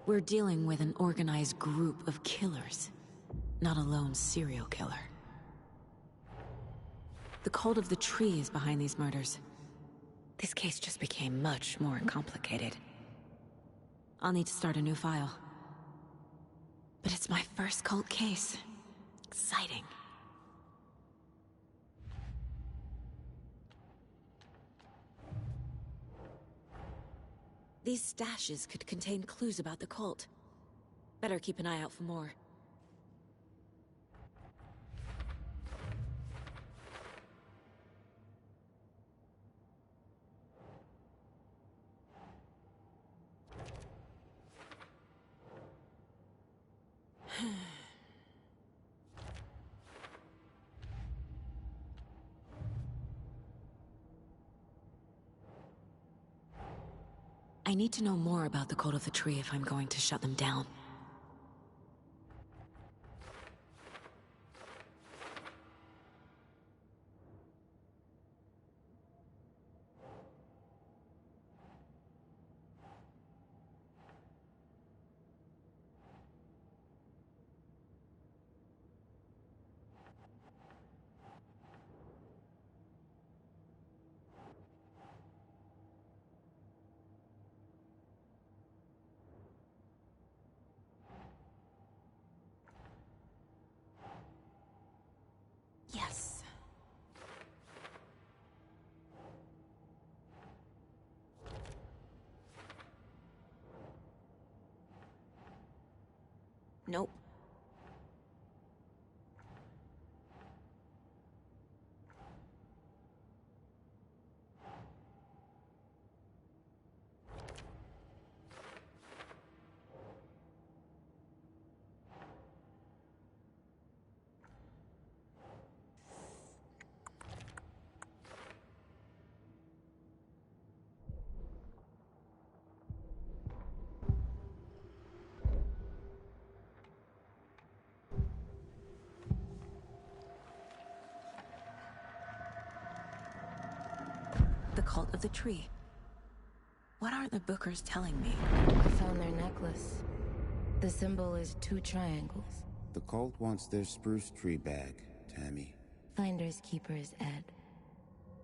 We're dealing with an organized group of killers, not a lone serial killer. The cult of the tree is behind these murders. This case just became much more complicated. I'll need to start a new file. But it's my first cult case. Exciting. These stashes could contain clues about the cult. Better keep an eye out for more. I need to know more about the cult of the tree if I'm going to shut them down. Yes. Nope. The cult of the tree. What aren't the Bookers telling me?
I found their necklace. The symbol is 2 triangles.
The cult wants their spruce tree back, Tammy.
Finders keepers, Ed.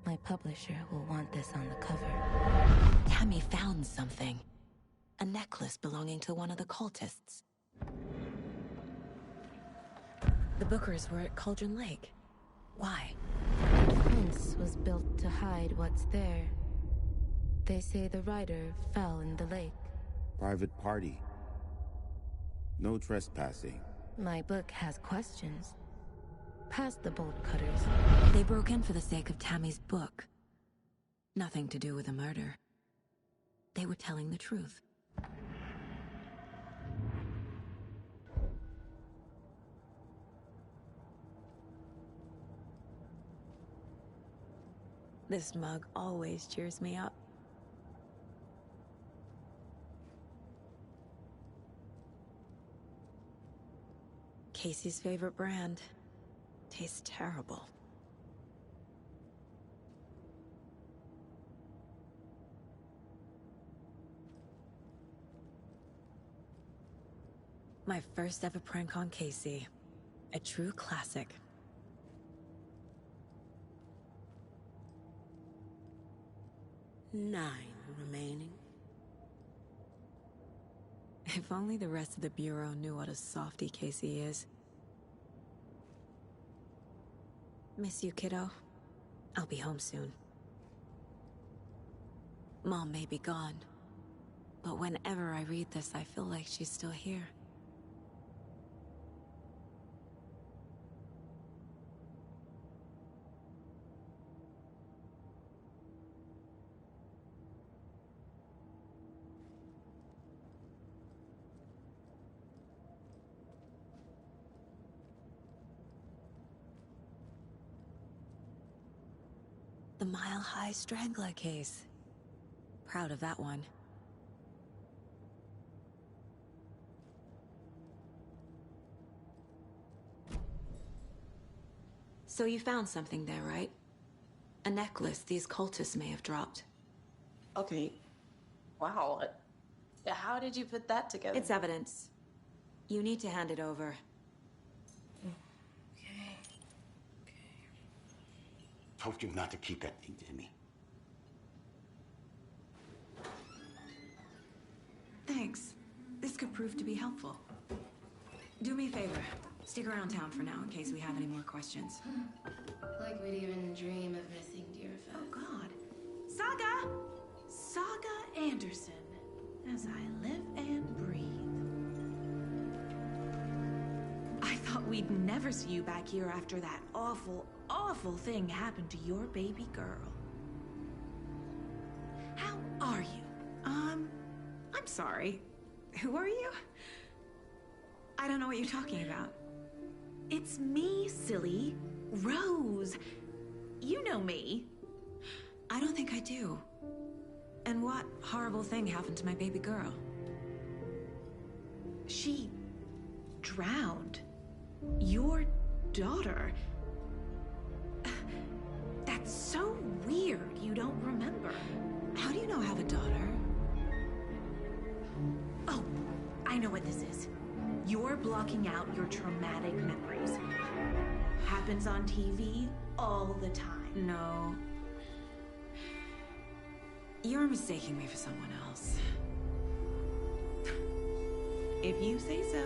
My publisher will want this on the cover.
Tammy found something. A necklace belonging to one of the cultists. The Bookers were at Cauldron Lake. Why?
The fence was built to hide what's there. They say the rider fell in the lake.
Private party. No trespassing.
My book has questions. Past the bolt cutters.
They broke in for the sake of Tammy's book. Nothing to do with a murder. They were telling the truth. This mug always cheers me up. Casey's favorite brand. Tastes terrible. My first ever prank on Casey. A true classic.
Nine remaining.
If only the rest of the Bureau knew what a softie Casey is. Miss you, kiddo. I'll be home soon. Mom may be gone, but whenever I read this, I feel like she's still here. The Mile High Strangler case. Proud of that one. So you found something there, right? A necklace these cultists may have dropped.
Okay. Wow. How did you put that together?
It's evidence. You need to hand it over.
Told you not to keep that thing to me.
Thanks. This could prove to be helpful. Do me a favor. Stick around town for now in case we have any more questions.
Like we'd even dream of missing Deerfest.
Oh, God. Saga! Saga Anderson. As I live and breathe. I thought we'd never see you back here after that awful, awful thing happened to your baby girl. How are you? I'm sorry. Who are you?
I don't know what you're talking about.
It's me, silly. Rose. You know me.
I don't think I do. And what horrible thing happened to my baby girl?
She drowned. Your daughter. That's so weird you don't remember.
How do you know I have a daughter?
Oh, I know what this is. You're blocking out your traumatic memories. Happens on TV all the time.
No. You're mistaking me for someone else.
If you say so.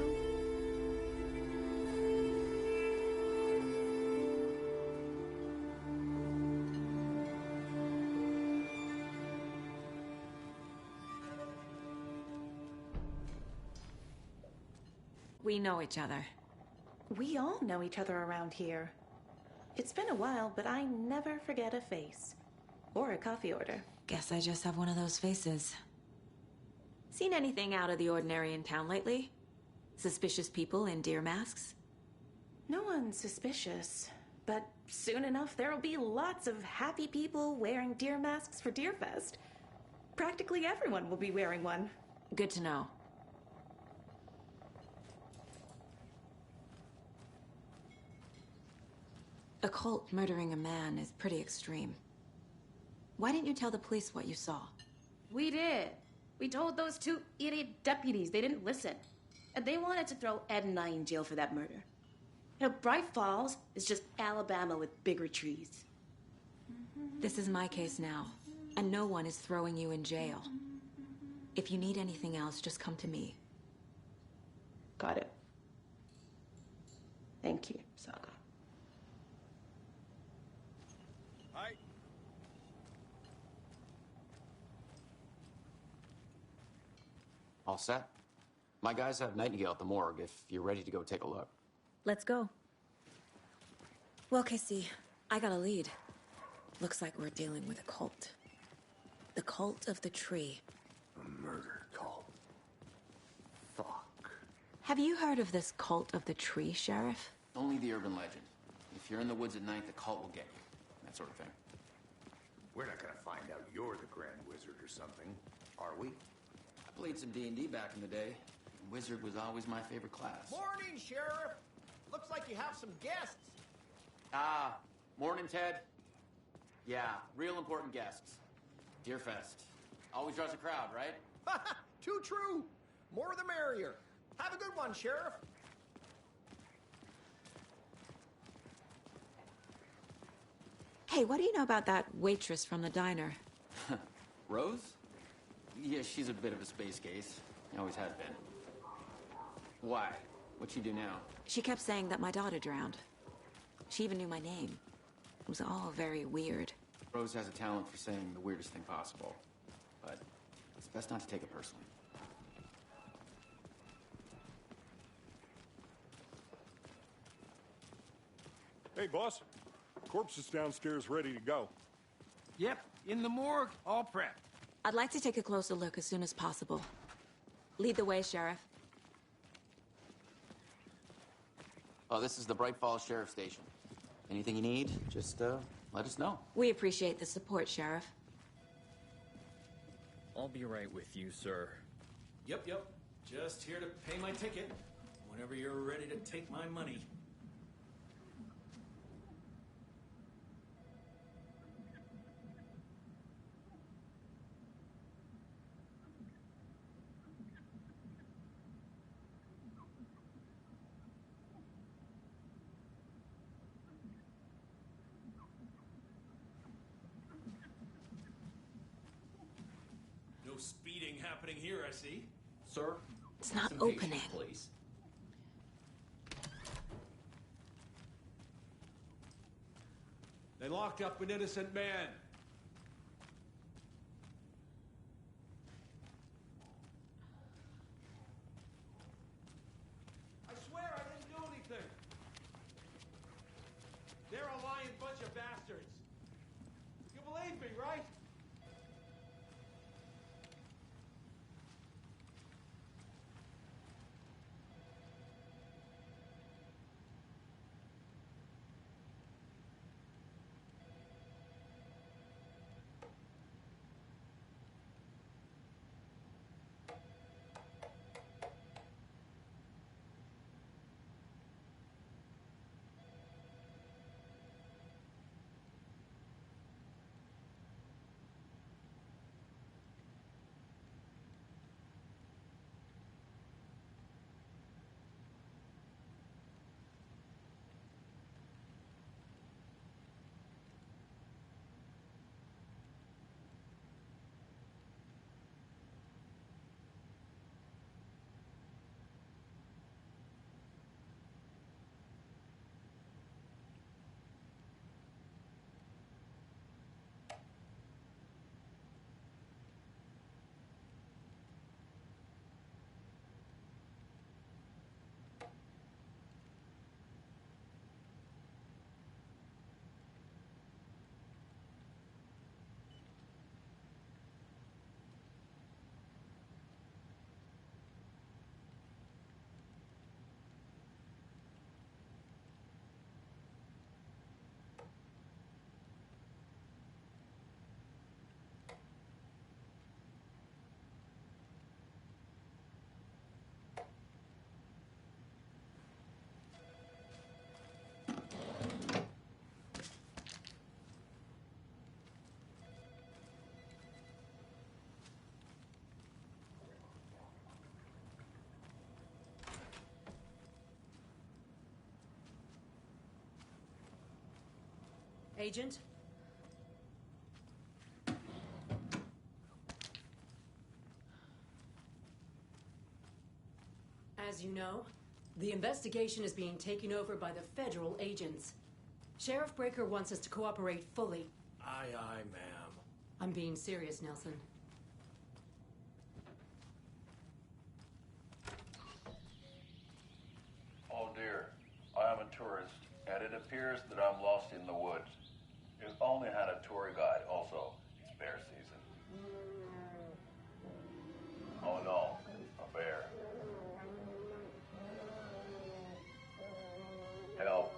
We know each other.
We all know each other around here. It's been a while, but I never forget a face. Or a coffee order.
Guess I just have one of those faces. Seen anything out of the ordinary in town lately? Suspicious people in deer masks?
No one's suspicious. But soon enough, there'll be lots of happy people wearing deer masks for Deerfest. Practically everyone will be wearing one.
Good to know. A cult murdering a man is pretty extreme. Why didn't you tell the police what you saw?
We did. We told those two idiot deputies. They didn't listen. And they wanted to throw Ed and I in jail for that murder. Bright Falls is just Alabama with bigger trees.
This is my case now, and no one is throwing you in jail. If you need anything else, just come to me.
Got it. Thank you, Saga.
Hi.
All set? My guys have Nightingale at the morgue if you're ready to go take a look.
Let's go.
Well, Casey, I got a lead. Looks like we're dealing with a cult. The cult of the tree.
A murder cult. Fuck.
Have you heard of this cult of the tree, Sheriff?
Only the urban legend. If you're in the woods at night, the cult will get you. That sort of thing.
We're not gonna find out you're the Grand Wizard or something, are we?
I played some D&D back in the day. Wizard was always my favorite class.
Morning, Sheriff. Looks like you have some guests.
Ah, morning, Ted. Yeah, real important guests. Deerfest. Always draws a crowd, right?
Too true. More the merrier. Have a good one, Sheriff.
Hey, what do you know about that waitress from the diner?
Rose? Yeah, she's a bit of a space case. Always has been. Why? What'd she do now?
She kept saying that my daughter drowned. She even knew my name. It was all very weird.
Rose has a talent for saying the weirdest thing possible. But it's best not to take it personally.
Hey, boss. Corpse is downstairs ready to go.
Yep, in the morgue, all prepped.
I'd like to take a closer look as soon as possible. Lead the way, Sheriff.
Oh, this is the Bright Falls Sheriff Station. Anything you need, just let us know.
We appreciate the support, Sheriff.
I'll be right with you, sir.
Yep. Just here to pay my ticket. Whenever you're ready to take my money. No speeding happening here, I see. Sir?
It's not
some
opening.
patience, please.
They locked up an innocent man. I swear I didn't do anything. They're a lying bunch of bastards. You believe me, right?
Agent? As you know, the investigation is being taken over by the federal agents. Sheriff Breaker wants us to cooperate fully.
Aye, aye, ma'am.
I'm being serious, Nelson.
Oh dear, I am a tourist, and it appears that I'm lost in the woods. You've only had a tour guide, also. It's bear season. Oh no, a bear. Help.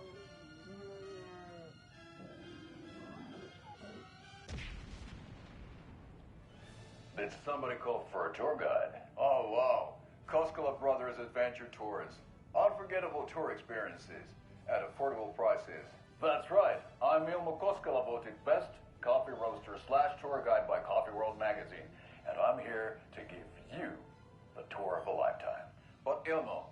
Did somebody call for a tour guide? Oh wow, Koskela Brothers Adventure Tours. Unforgettable tour experiences at affordable prices. That's right, I'm Ilmo Koskela, voted best coffee roaster / tour guide by Coffee World magazine, and I'm here to give you the tour of a lifetime. But Ilmo,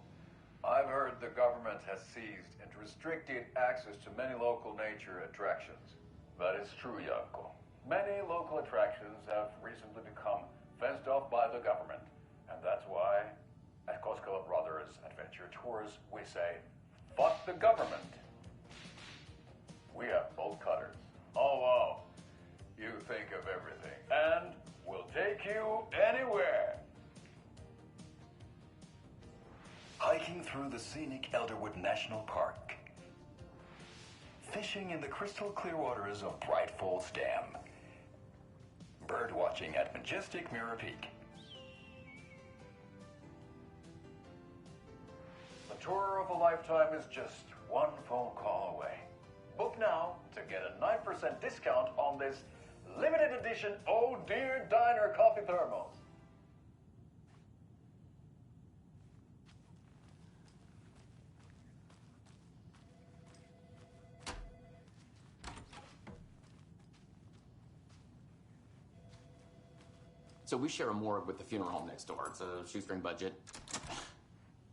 I've heard the government has seized and restricted access to many local nature attractions. That is true, Janko. Many local attractions have recently become fenced off by the government, and that's why at Koskela Brothers Adventure Tours we say, fuck the government. We have bolt cutters. Oh wow, you think of everything, and we'll take you anywhere. Hiking through the scenic Elderwood National Park. Fishing in the crystal clear waters of Bright Falls Dam. Bird watching at majestic Mirror Peak. The tour of a lifetime is just one phone call away. Book now to get a 9% discount on this limited edition Oh Dear Diner coffee thermos.
So we share a morgue with the funeral home next door. It's a shoestring budget.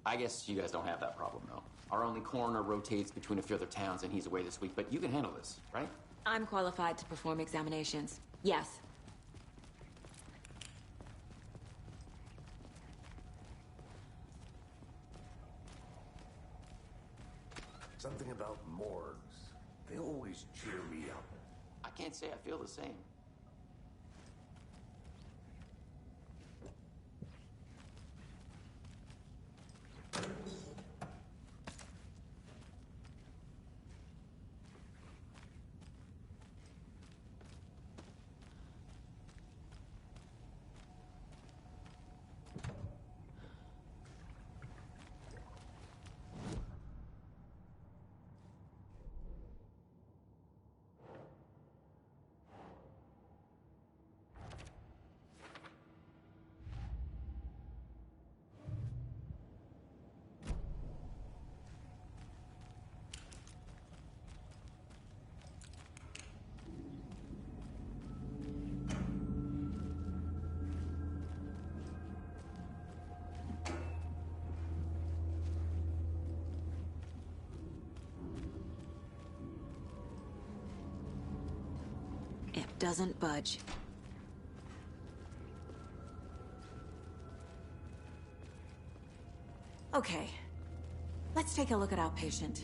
I guess you guys don't have that problem, though. Our only coroner rotates between a few other towns, and he's away this week, but you can handle this, right?
I'm qualified to perform examinations. Yes.
Something about morgues. They always cheer me up.
I can't say I feel the same.
It doesn't budge. Okay. Let's take a look at outpatient.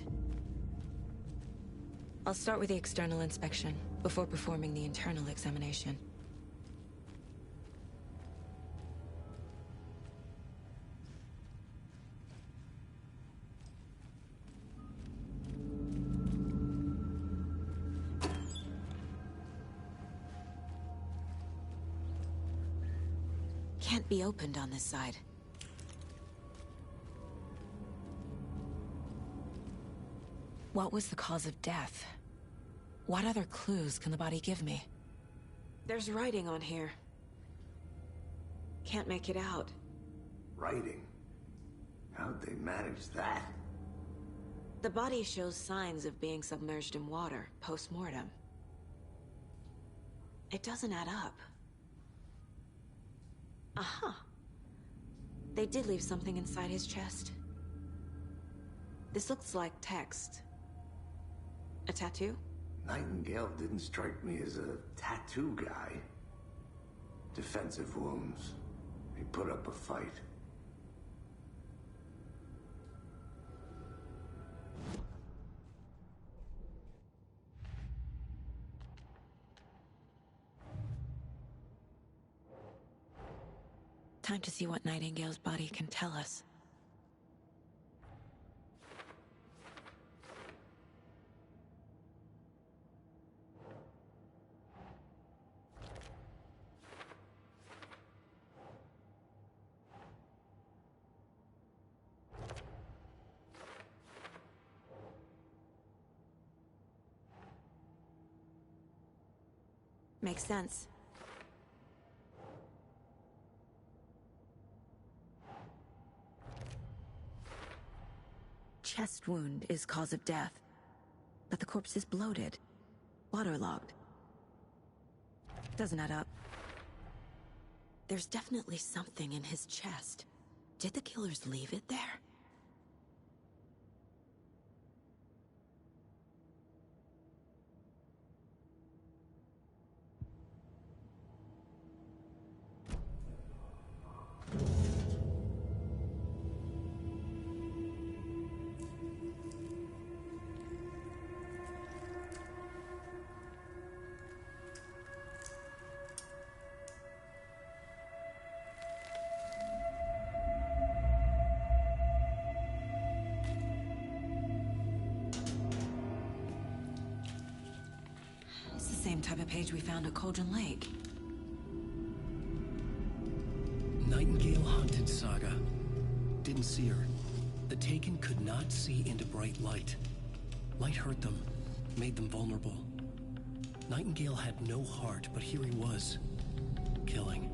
I'll start with the external inspection before performing the internal examination. Can't be opened on this side. What was the cause of death? What other clues can the body give me? There's writing on here. Can't make it out.
Writing? How'd they manage that?
The body shows signs of being submerged in water, post-mortem. It doesn't add up. Aha. They did leave something inside his chest. This looks like text. A tattoo?
Nightingale didn't strike me as a tattoo guy. Defensive wounds. He put up a fight.
Time to see what Nightingale's body can tell us. Makes sense. Chest wound is cause of death, but the corpse is bloated, waterlogged. Doesn't add up. There's definitely something in his chest. Did the killers leave it there? Same type of page we found at Cauldron Lake.
Nightingale hunted Saga. Didn't see her. The Taken could not see into bright light. Light hurt them, made them vulnerable. Nightingale had no heart, but here he was, killing.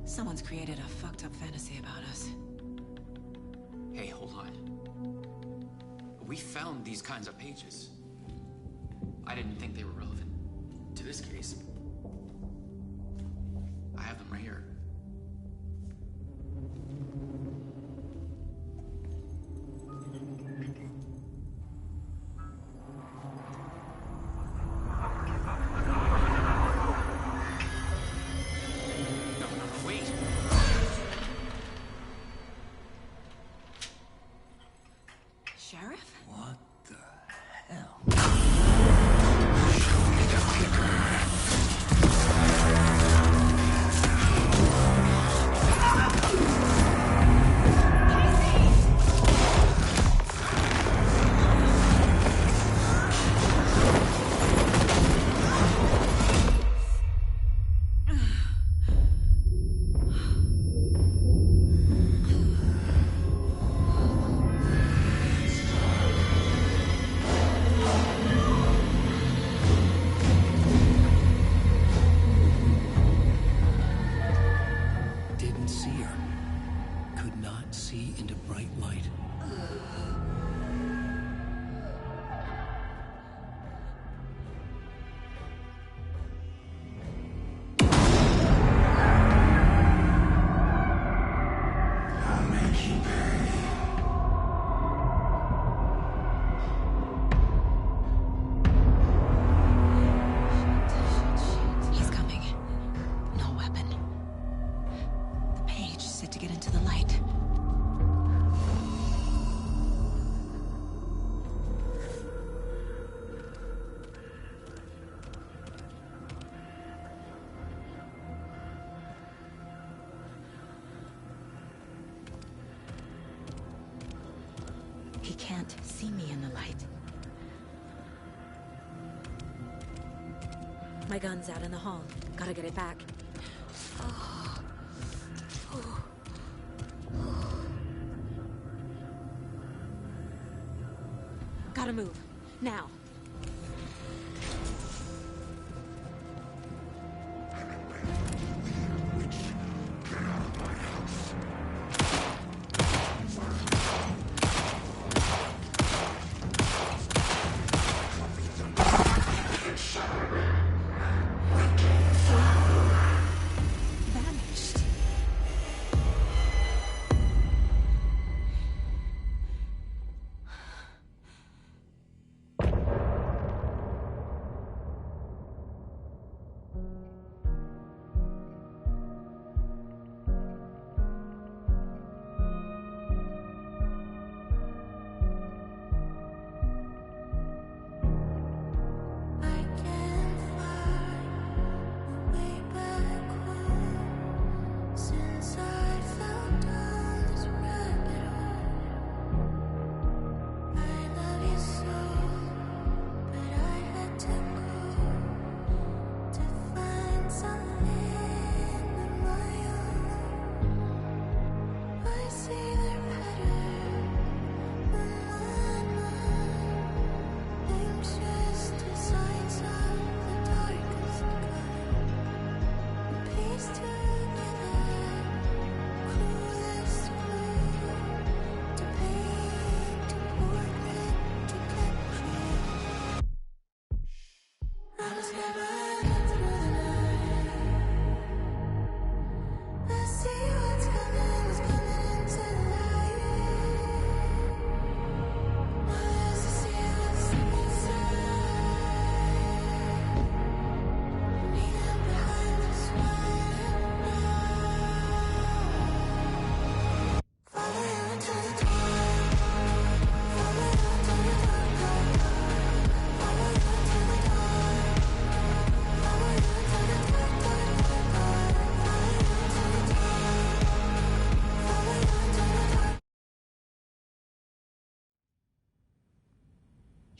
Someone's created a fucked up fantasy about us.
Hey, hold on. We found these kinds of pages. I didn't think they were relevant to this case. I have them right here. No, wait.
Sheriff?
What the hell? Didn't see her. Could not see into bright light.
I'll make you pay.
He's coming. No weapon. The page set to get into the light. He can't see me in the light. My gun's out in the hall. Gotta get it back. Gotta move. Now. Vanished.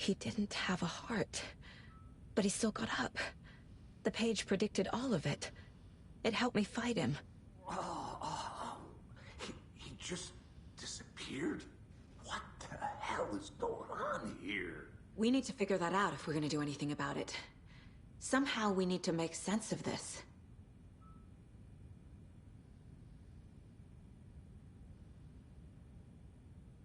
He didn't have a heart, but he still got up. The page predicted all of it. It helped me fight him.
He just disappeared? What the hell is going on here?
We need to figure that out if we're gonna do anything about it. Somehow we need to make sense of this.